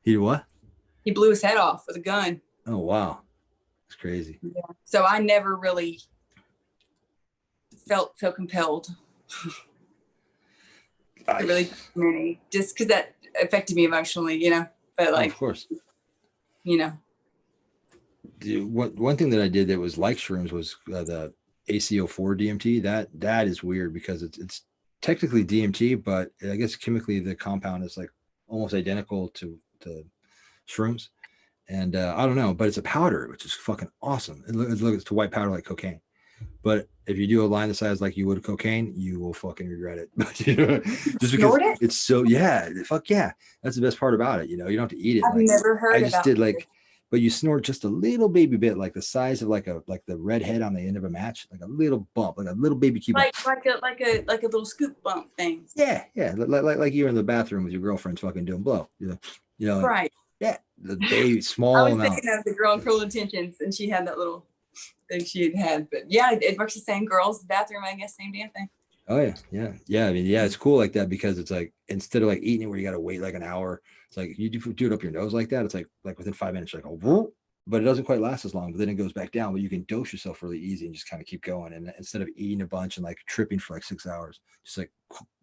He did what? He blew his head off with a gun. Oh wow, it's crazy. Yeah. So I never really felt so compelled to really many, just because that affected me emotionally, you know. But like, of course, you know. One thing that I did that was like shrooms was the ACO4 DMT. That is weird because it's technically DMT, but I guess chemically the compound is like almost identical to shrooms. And I don't know, but it's a powder, which is fucking awesome. It looks to white powder like cocaine. But if you do a line the size like you would cocaine, you will fucking regret it. Just because it's so, yeah, fuck yeah. That's the best part about it. You know, you don't have to eat it. I've never heard I just did like, but you snort just a little baby bit, like the size of like the red head on the end of a match, like a little bump, like a little baby cube. Like a little scoop bump thing. Yeah, yeah. Like you're in the bathroom with your girlfriend's fucking doing blow. You know, like, right. Yeah, the baby small. I was thinking of the girl in Cruel Intentions, and she had that little thing she had. But yeah, it works the same. Girls' bathroom, I guess, same damn thing. Oh yeah. I mean, yeah, it's cool like that because it's like instead of like eating it where you got to wait like an hour, it's like you do it up your nose like that. It's like within 5 minutes, like oh, but it doesn't quite last as long. But then it goes back down. But you can dose yourself really easy and just kind of keep going. And instead of eating a bunch and like tripping for like 6 hours, just like,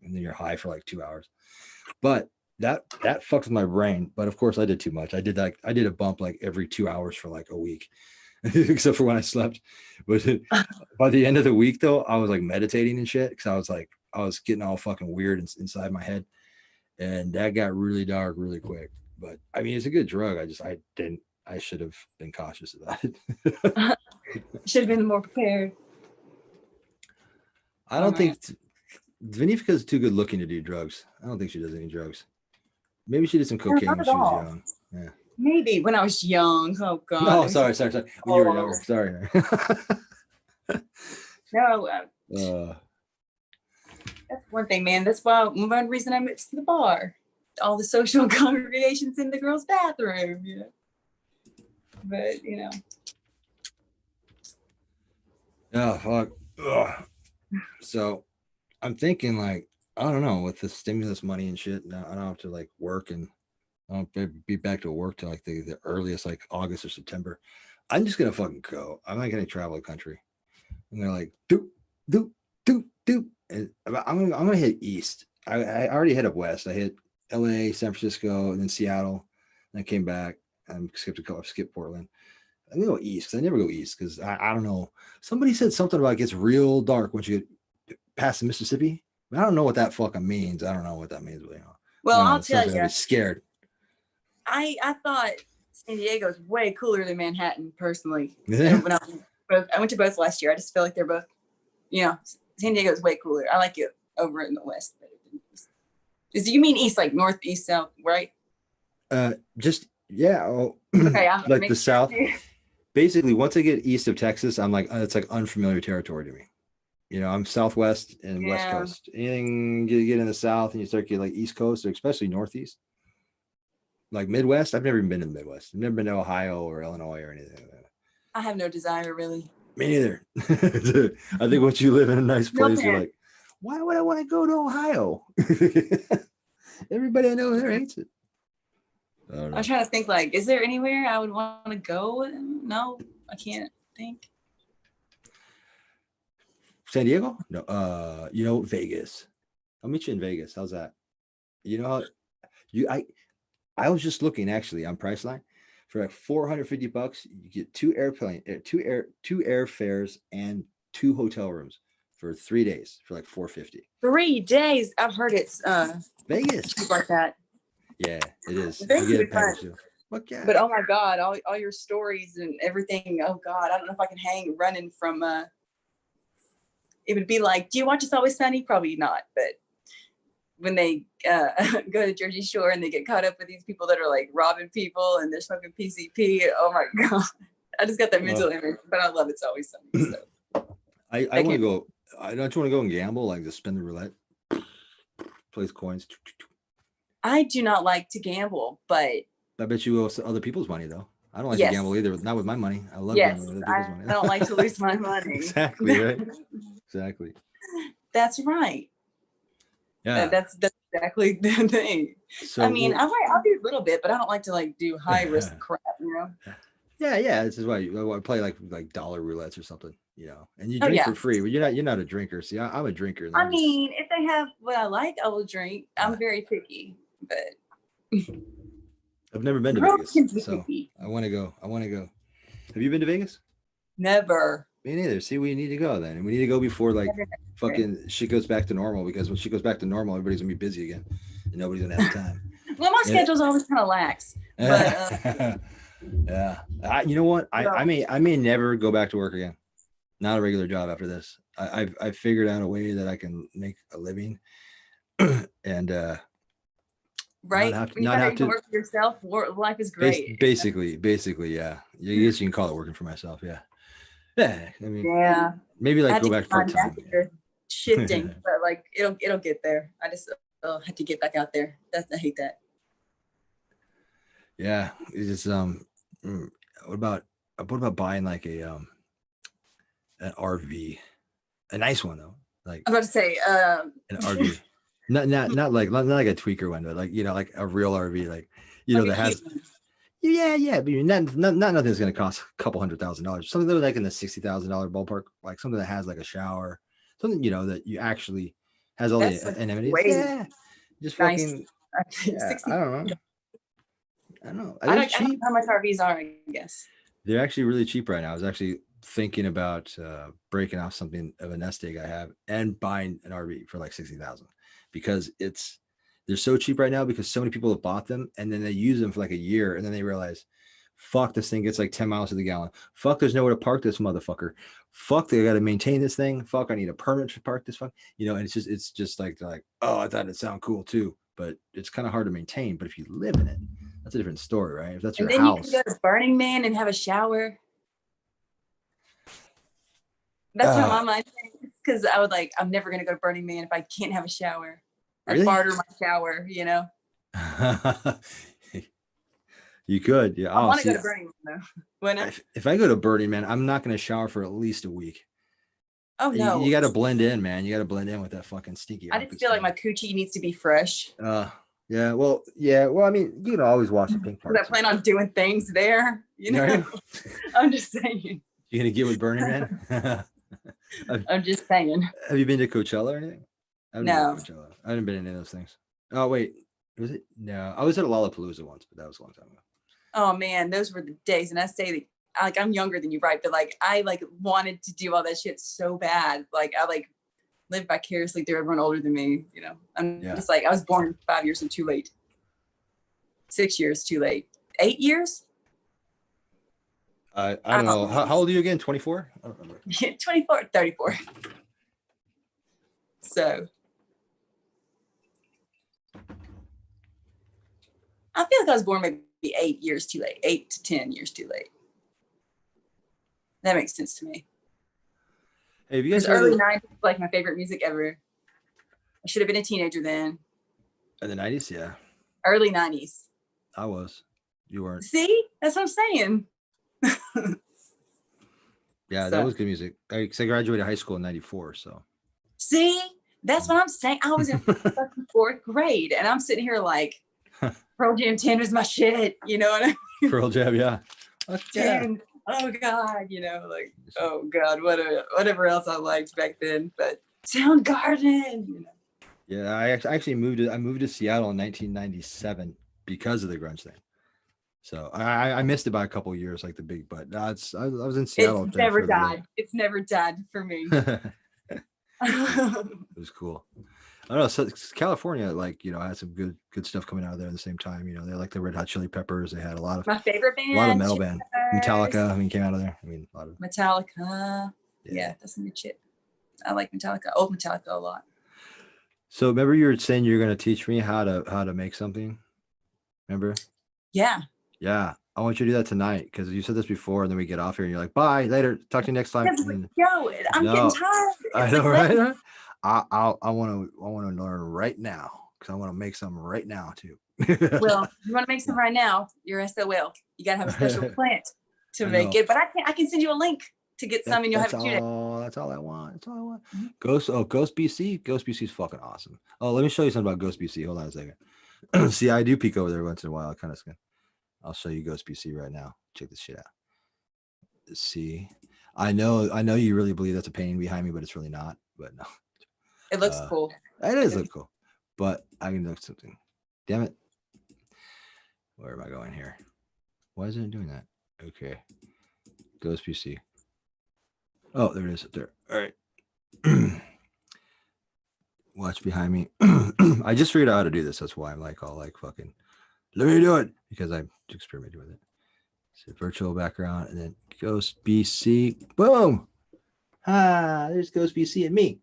and then you're high for like 2 hours. But that fucks with my brain. But of course, I did too much. I did a bump like every 2 hours for like a week. Except for when I slept. But by the end of the week though, I was like meditating and shit because I was getting all fucking weird inside my head, and that got really dark really quick. But I mean, it's a good drug. I should have been cautious about it. Should have been more prepared. I don't think Venefica is too good looking to do drugs. I don't think she does any drugs. Maybe she did some cocaine when she was young. Yeah. Maybe when I was young. Oh God. No, sorry. When you were younger. Sorry. No. That's one thing, man. That's one reason I moved to the bar. All the social congregations in the girls' bathroom. You know. But you know. Oh fuck. Ugh. So, I'm thinking like I don't know, with the stimulus money and shit. Now I don't have to like work and I don't be back to work till like the earliest, like August or September. I'm just gonna fucking go. I'm not gonna travel the country. I'm gonna like do, and I'm gonna hit east. I already hit up west. I hit LA, San Francisco, and then Seattle. And I came back. I skipped Portland. I'm gonna go east because I never go east because I don't know. Somebody said something about it gets real dark once you get past the Mississippi. I don't know what that fucking means. I don't know what that means. But, you know, well, I'll tell you. I'm scared. I thought San Diego is way cooler than Manhattan, personally. Yeah. When I went to both last year. I just feel like they're both, you know, San Diego is way cooler. I like it over in the west. You mean east, like north, east, south, right? Just yeah. Oh, okay, like the south. Basically, once I get east of Texas, I'm like it's like unfamiliar territory to me. You know, I'm Southwest and West Coast. Anything you get in the South and you start getting like East Coast, or especially Northeast. Like Midwest, I've never even been to the Midwest. I've never been to Ohio or Illinois or anything like that. I have no desire, really. Me neither. I think once you live in a nice place, you're like, why would I want to go to Ohio? Everybody I know there hates it. I'm trying to think, like, is there anywhere I would want to go? No, I can't think. San Diego? No. You know, Vegas. I'll meet you in Vegas. How's that? You know how I was just looking actually on Priceline. For like $450, you get two airfares and 2 hotel rooms for 3 days for like $450. 3 days. I've heard it's Vegas. cheap like that. Yeah, it is. Vegas You get a would be fun. package deal. Fuck yeah. But oh my God, all your stories and everything. Oh God, I don't know if I can hang running from it would be like, do you watch It's Always Sunny? Probably not, but when they go to Jersey Shore and they get caught up with these people that are like robbing people and they're smoking PCP. Oh my God. I just got that mental image, but I love It's Always Sunny. So I want to go. I don't want to go and gamble, like just spin the roulette, place coins. I do not like to gamble, but I bet you owe other people's money though. I don't like to gamble either. Not with my money. I love gambling with other people's money. I don't like to lose my money. Exactly, right? Exactly. That's right. Yeah. That's exactly the thing. So, I mean, I'll do a little bit, but I don't like to like do high risk crap, you know? Yeah. This is why I play like dollar roulettes or something, you know, and you drink for free. But you're not a drinker. See, I'm a drinker. I mean, if they have what I like, I will drink. I'm very picky, but I've never been to Vegas, so I want to go. Have you been to Vegas? Never. Me neither. See, we need to go then. And we need to go before like fucking shit goes back to normal, because when shit goes back to normal, everybody's gonna be busy again and nobody's gonna have time. Well, my schedule's always kind of lax. But yeah. You know what? I may never go back to work again. Not a regular job after this. I've figured out a way that I can make a living and right. Not have to work for yourself. Life is great. Basically, yeah. I guess you can call it working for myself. Yeah. Yeah, I mean, maybe like go back part time. Shifting, but like it'll get there. I just have to get back out there. I hate that. Yeah, it's what about buying like an RV, a nice one though? Like I'm about to say an RV, not like a tweaker one, but like, you know, like a real RV, like, you know, that has. Yeah. But not nothing's going to cost a couple $100,000. Something that like in the $60,000 ballpark, like something that has like a shower, something, you know, that you actually has all the amenities. Yeah, just fucking. Yeah, I don't know. I don't know how much RVs are. I guess they're actually really cheap right now. I was actually thinking about breaking off something of a nest egg I have and buying an RV for like $60,000, because they're so cheap right now because so many people have bought them and then they use them for like a year and then they realize, fuck, this thing gets like 10 miles to the gallon. Fuck, there's nowhere to park this motherfucker. Fuck, they got to maintain this thing. Fuck, I need a permit to park this fuck. You know, and it's just like, they're like, oh, I thought it'd sound cool too, but it's kind of hard to maintain. But if you live in it, that's a different story, right? If that's your house. You can go to Burning Man and have a shower. That's how my mind thinks, because I'm never going to go to Burning Man if I can't have a shower. Really? I barter my shower, you know. You could, yeah. I want to go to Burning Man though. Why not? If I go to Burning Man, I'm not going to shower for at least a week. Oh no! You got to blend in, man. You got to blend in with that fucking stinky. I just feel like my coochie needs to be fresh. Yeah. Well, I mean, you can always wash the pink parts. I plan on doing things there. You know, I'm just saying. You gonna get with Burning Man? I'm just saying. Have you been to Coachella or anything? No. I haven't been to any of those things. Oh wait, was it? No, I was at Lollapalooza once, but that was a long time ago. Oh man, those were the days. And I say that I'm younger than you, right? But I wanted to do all that shit so bad. I live vicariously through everyone older than me. You know, I'm just I was born 5 years too late. 6 years too late. 8 years. I don't know. How old are you again? 24? I don't remember. 24, 34. So I feel like I was born maybe 8 years too late, 8 to 10 years too late. That makes sense to me. Hey, have you guys early 90s like my favorite music ever. I should have been a teenager then. In the 90s, yeah. Early 90s. I was. You weren't. See? That's what I'm saying. Yeah, that was good music. I graduated high school in 94, so. See? That's what I'm saying. I was in fucking 4th grade and I'm sitting here like Pearl Jam 10 was my shit, you know what I mean? Pearl Jam, yeah. 10, oh God, you know, oh God, whatever else I liked back then, but Soundgarden, you know. Yeah, I actually moved to Seattle in 1997 because of the grunge thing. So I missed it by a couple of years, like the big, but I was in Seattle. It's never died. It's never died for me. It was cool. I don't know. So California, like, you know, had some good stuff coming out of there at the same time. You know, they like the Red Hot Chili Peppers. They had my favorite band, a lot of metal band. Metallica, I mean, came out of there. I mean, a lot of Metallica. Yeah, that's some good shit. I like Metallica. Old Metallica a lot. So remember, you were saying you're going to teach me how to make something. Remember? Yeah. Yeah. I want you to do that tonight because you said this before, and then we get off here, and you're like, "Bye, later. Talk to you next time." Yo, I'm getting tired. I know, right? I want to learn right now because I want to make something right now too. Well, you want to make something right now? You're SOL. You gotta have a special plant to make it. But I can send you a link to get some, and you'll have it today. That's all I want. That's all I want. Mm-hmm. Ghost BC. Ghost BC is fucking awesome. Oh, let me show you something about Ghost BC. Hold on a second. See, I do peek over there once in a while. Kind of. I'll show you Ghost BC right now. Check this shit out. See, I know you really believe that's a painting behind me, but it's really not. But no, it looks cool. It does look cool, but I can look something. Damn it! Where am I going here? Why isn't it doing that? Okay, Ghost BC. Oh, there it is up there. All right. Watch behind me. I just figured out how to do this. That's why I'm like all like fucking. Let me do it because I'm experimenting with it. So virtual background and then Ghost BC. Boom. There's Ghost BC and me.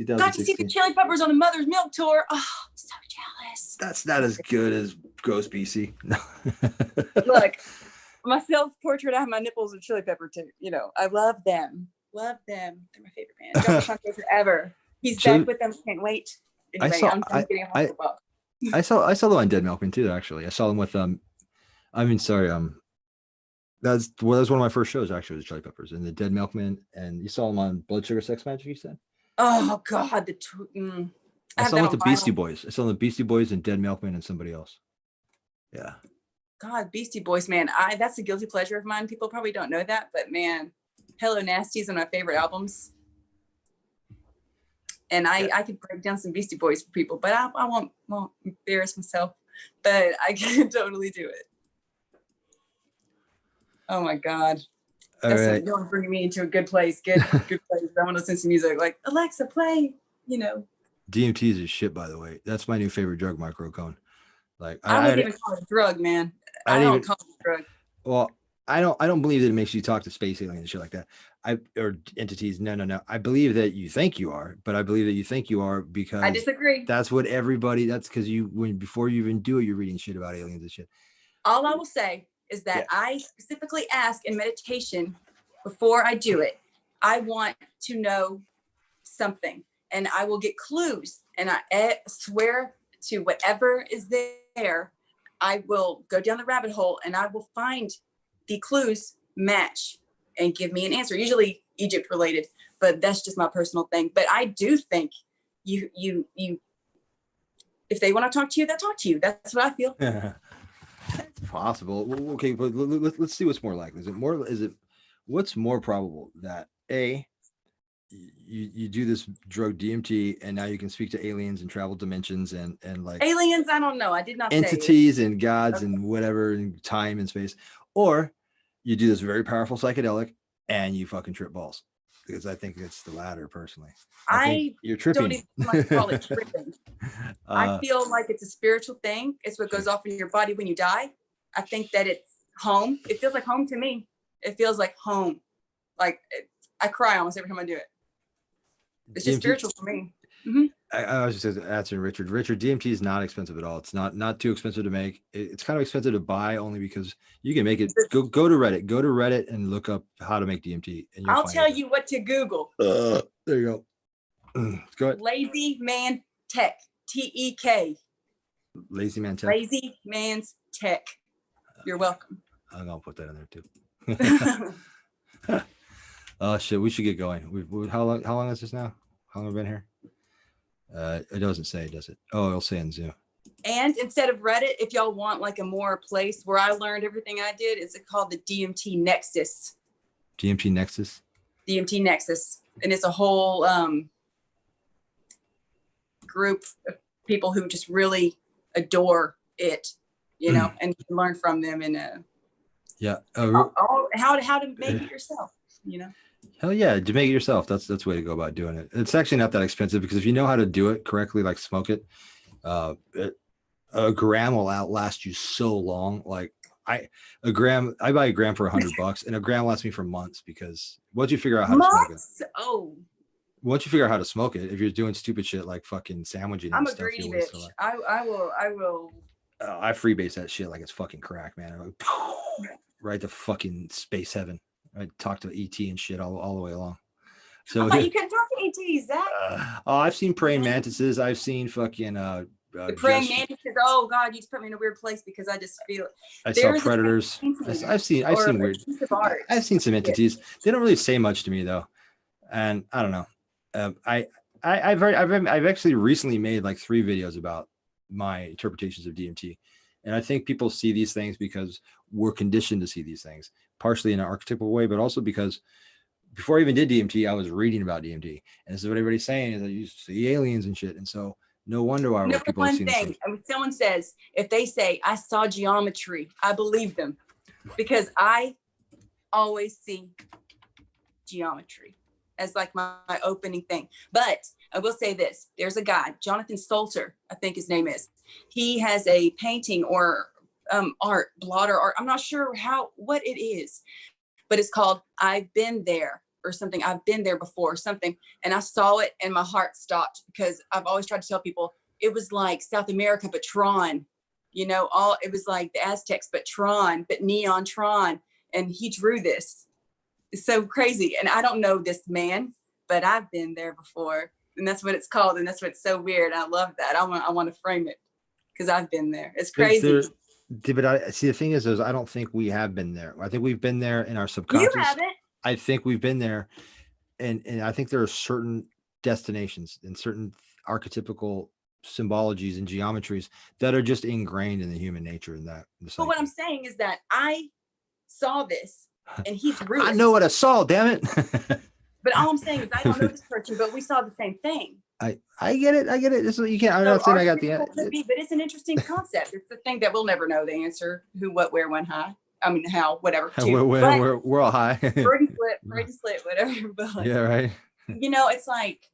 Got to see the Chili Peppers on a Mother's Milk tour. Oh, so jealous. That's not as good as Ghost BC. No. Look, my self-portrait, I have my nipples and Chili Pepper too. You know, I love them. Love them. They're my favorite band. Don't try to forever. He's back with them. Can't wait. Anyway, I saw them on Dead Milkman too. Actually, I saw them with that's one of my first shows actually, was Chili Peppers and the Dead Milkman, and you saw them on Blood Sugar Sex Magic. You said? Oh God, I saw them with the Beastie Boys. I saw them with Beastie Boys and Dead Milkman and somebody else. Yeah. God, Beastie Boys, man. That's a guilty pleasure of mine. People probably don't know that, but man, Hello Nasty is one of my favorite albums. And I could break down some Beastie Boys for people, but I won't embarrass myself. But I can totally do it. Oh my God. That's you're bringing me into a good place. Good place. I want to listen to music. Like, Alexa, play, you know. DMT is shit, by the way. That's my new favorite drug, microcone. Like I wouldn't even call it a drug, man. I don't call it a drug. Well, I don't believe that it makes you talk to space aliens and shit like that. Or entities. No. I believe that you think you are, but I believe that you think you are because I disagree. That's what that's because before you even do it, you're reading shit about aliens and shit. All I will say is that I specifically ask in meditation before I do it, I want to know something, and I will get clues, and I swear to whatever is there, I will go down the rabbit hole and I will find the clues match and give me an answer, usually Egypt related, but that's just my personal thing. But I do think you if they want to talk to you, they'll talk to you. That's what I feel. It's possible. Okay, but let's see what's more likely. What's more probable that you do this drug DMT and now you can speak to aliens and travel dimensions and like aliens? I don't know. I did not entities and gods and whatever and time and space, or you do this very powerful psychedelic and you fucking trip balls. Because I think it's the latter, personally. I you're tripping. Don't even like to call it tripping. I feel like it's a spiritual thing. It's what goes off in your body when you die. I think that it's home. It feels like home to me. It feels like home. Like I cry almost every time I do it. It's just spiritual for me. Mm-hmm. I was just answering Richard. DMT is not expensive at all. It's not too expensive to make. It's kind of expensive to buy only because you can make it. Go to Reddit. Go to Reddit and look up how to make DMT. And I'll tell you what to Google. There you go. Go ahead. Lazy Man Tech. TEK. Lazy Man Tech. Lazy Man's Tech. You're welcome. I'm gonna put that in there too. Oh shit, we should get going. How long is this now? How long have we been here? It doesn't say, does it? Oh, it'll say in Zoom. And instead of Reddit, if y'all want like a more place where I learned everything I did, it's called the DMT Nexus. DMT Nexus? DMT Nexus. And it's a whole group of people who just really adore it. you know, and learn from them and yeah, how to make it yourself, you know. Hell yeah, to make it yourself. That's the way to go about doing it. It's actually not that expensive because if you know how to do it correctly, like smoke it, a gram will outlast you so long. Like I buy a gram for $100, and a gram lasts me for months because once you figure out how to smoke it. Oh. Once you figure out how to smoke it, if you're doing stupid shit like fucking sandwiching I'm and a stuff, greedy bitch. I will. I freebase that shit like it's fucking crack, man. Right to fucking space heaven. I talk to ET and shit all the way along. So I thought you couldn't talk to ETs, Zach. I've seen praying mantises. I've seen fucking the praying mantises. Oh God, you just put me in a weird place because I just feel. I saw predators. I've seen weird. I've seen some entities. They don't really say much to me though, and I don't know. I've actually recently made like 3 videos about my interpretations of DMT, and I think people see these things because we're conditioned to see these things, partially in an archetypal way, but also because before I even did DMT, I was reading about DMT, and this is what everybody's saying is that you see aliens and shit, and so no wonder why people have seen thing. I mean, someone says if they say I saw geometry, I believe them because I always see geometry as like my opening thing. But I will say this: there's a guy, Jonathan Stolter, I think his name is. He has a painting or art, blotter art. I'm not sure what it is, but it's called "I've Been There" or something. I've been there before, or something. And I saw it, and my heart stopped because I've always tried to tell people it was like South America, but Tron. You know, it was like the Aztecs, but Tron, but neon Tron. And he drew this. It's so crazy. And I don't know this man, but I've been there before. And that's what it's called. And that's what's so weird. I love that. I want to frame it because I've been there. It's crazy. But I see the thing is I don't think we have been there. I think we've been there in our subconscious. You haven't. I think we've been there. And I think there are certain destinations and certain archetypical symbologies and geometries that are just ingrained in the human nature in that. But what I'm saying is that I saw this and he drew it. I know what I saw, damn it. But all I'm saying is I don't know this person, but we saw the same thing. I get it. This is what you can't. I'm not saying I got the answer. But it's an interesting concept. It's the thing that we'll never know the answer. Who, what, where, when, how. I mean, how, whatever. We're all high. Freudian slip, whatever. But yeah, right. You know, it's like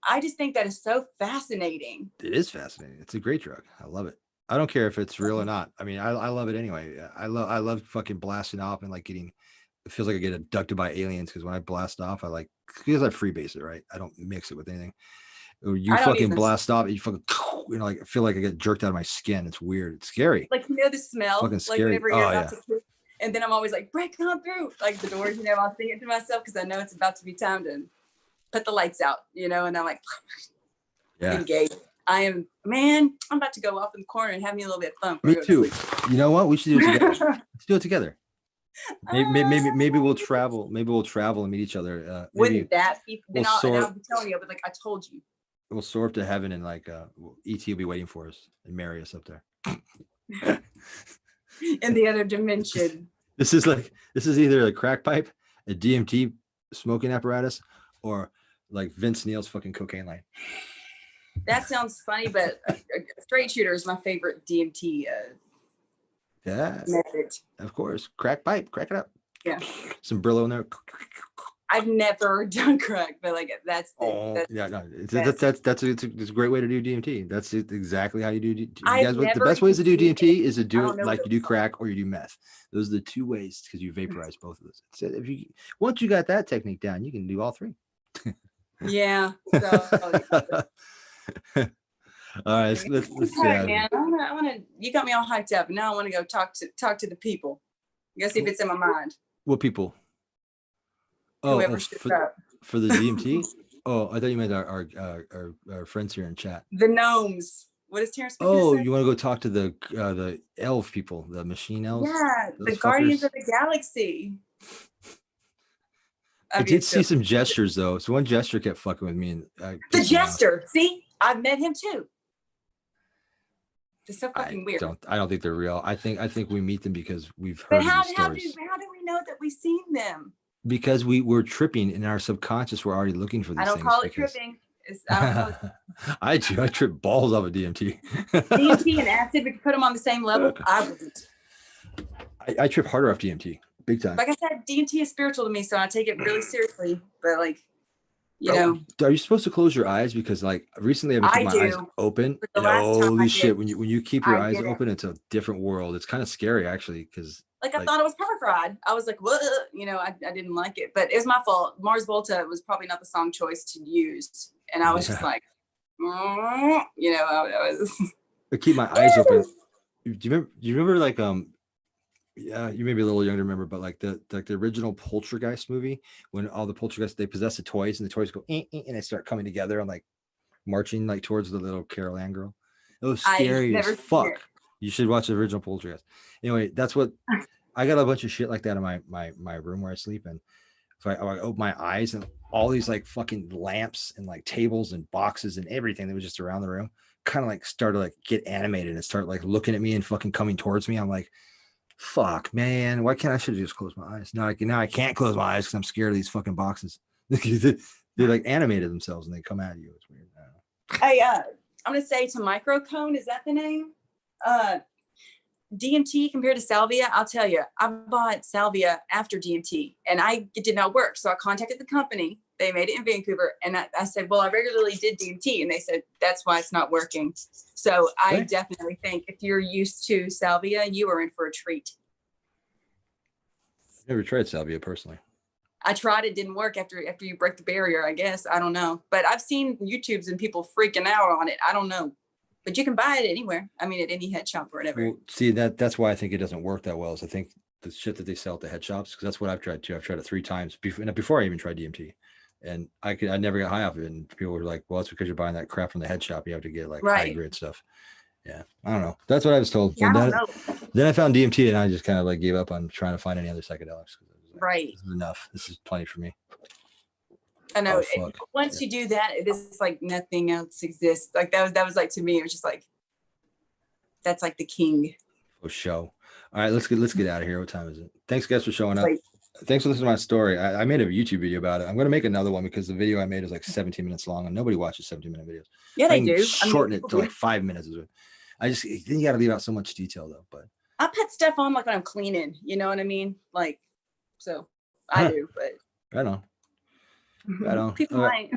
I just think that is so fascinating. It is fascinating. It's a great drug. I love it. I don't care if it's real or not. I mean, I love it anyway. I love fucking blasting off and like getting. It feels like I get abducted by aliens because when I blast off, because I freebase it, right? I don't mix it with anything. You fucking blast off, you fucking, like I feel like I get jerked out of my skin. It's weird. It's scary. Like, you know, the smell, fucking scary. Whenever you're about to kill, and then I'm always like, break on through, like the doors, you know, I'll sing it to myself because I know it's about to be time to put the lights out, you know, and I'm like, engaged. I'm about to go off in the corner and have me a little bit of fun. Me too. You know what? We should do it together. Let's do it together. Maybe we'll travel. Maybe we'll travel and meet each other. Wouldn't that be? Then I'll be telling you, but like I told you. We'll soar up to heaven and like ET will be waiting for us and marry us up there. In the other dimension. This is either a crack pipe, a DMT smoking apparatus, or like Vince Neil's fucking cocaine line. That sounds funny, but a straight shooter is my favorite DMT method. Of course. Crack pipe, crack it up. Yeah. Some Brillo in there. I've never done crack, but like that's it's a great way to do DMT. That's exactly how you do DMT. The best ways to do DMT is to do it like you do crack or you do meth. Those are the 2 ways because you vaporize both of those. So once you got that technique down, you can do all 3. Yeah. So, all right, let's man. I want to. You got me all hyped up. Now I want to go talk to the people. You gotta see if it's in my mind. What people? For the DMT? Oh, I thought you meant our friends here in chat. The gnomes. What is Terrence? Oh, you want to go talk to the elf people, the machine elves? Yeah, the Guardians of the Galaxy. I did see some gestures though. So one gesture kept fucking with me. And the jester. See, I've met him too. It's so fucking weird. I don't think they're real. I think we meet them because we've heard these stories. How do we know that we've seen them? Because we're tripping in our subconscious. We're already looking for these things. I don't call it tripping. I don't know. I do. I trip balls off of DMT. DMT and acid, if you put them on the same level, I wouldn't. I trip harder off DMT, big time. Like I said, DMT is spiritual to me, so I take it really seriously. But like, you know, are you supposed to close your eyes? Because like recently I've been keeping my eyes open. But the And last time holy I shit, did, when you keep your I eyes didn't. open, it's a different world. It's kind of scary actually, because like I thought it was power fried. I was like, what? You know, I didn't like it, but it was my fault. Mars Volta was probably not the song choice to use, and I was just like, you know, I was. I keep my eyes open. Do you remember like yeah, you may be a little younger to remember, but like the original Poltergeist movie, when all the poltergeists, they possess the toys and the toys go and they start coming together and like marching like towards the little Carol Ann girl. It was scary as fuck. You should watch the original Poltergeist. Anyway, that's what I got, a bunch of shit like that in my room where I sleep in. So I open my eyes and all these like fucking lamps and like tables and boxes and everything that was just around the room kind of like started like get animated and start like looking at me and fucking coming towards me. I'm like, fuck, man, why can't I should just close my eyes? Now I can't close my eyes because I'm scared of these fucking boxes. They like animated themselves and they come at you. It's weird. I'm gonna say to microcone, is that the name? DMT compared to salvia, I'll tell you, I bought salvia after DMT and it did not work. So I contacted the company. They made it in Vancouver. And I said, well, I regularly did DMT. And they said, that's why it's not working. So I definitely think if you're used to salvia, you are in for a treat. Never tried salvia personally. I tried it, didn't work after you break the barrier, I guess. I don't know. But I've seen YouTubes and people freaking out on it. I don't know. But you can buy it anywhere. I mean, at any head shop or whatever. Well, see, that's why I think it doesn't work that well. Is I think the shit that they sell at the head shops, because that's what I've tried too. I've tried it 3 times before I even tried DMT, and I never got high off of it. And people were like, "Well, that's because you're buying that crap from the head shop. You have to get like high grade stuff." Yeah, I don't know. That's what I was told. Yeah, then I found DMT, and I just kind of like gave up on trying to find any other psychedelics. Right. This is enough. This is plenty for me. I know. Once you do that, it's like nothing else exists. Like that was like, to me, it was just like, that's like the king. For show. All right, let's get out of here. What time is it? Thanks guys for showing up. Thanks for listening to my story. I made a YouTube video about it. I'm going to make another one because the video I made is like 17 minutes long and nobody watches 17-minute videos. Yeah, they do. Shorten it to like 5 minutes. Then you got to leave out so much detail though. But I put stuff on like when I'm cleaning. You know what I mean? Like, so I do. But right on. People might.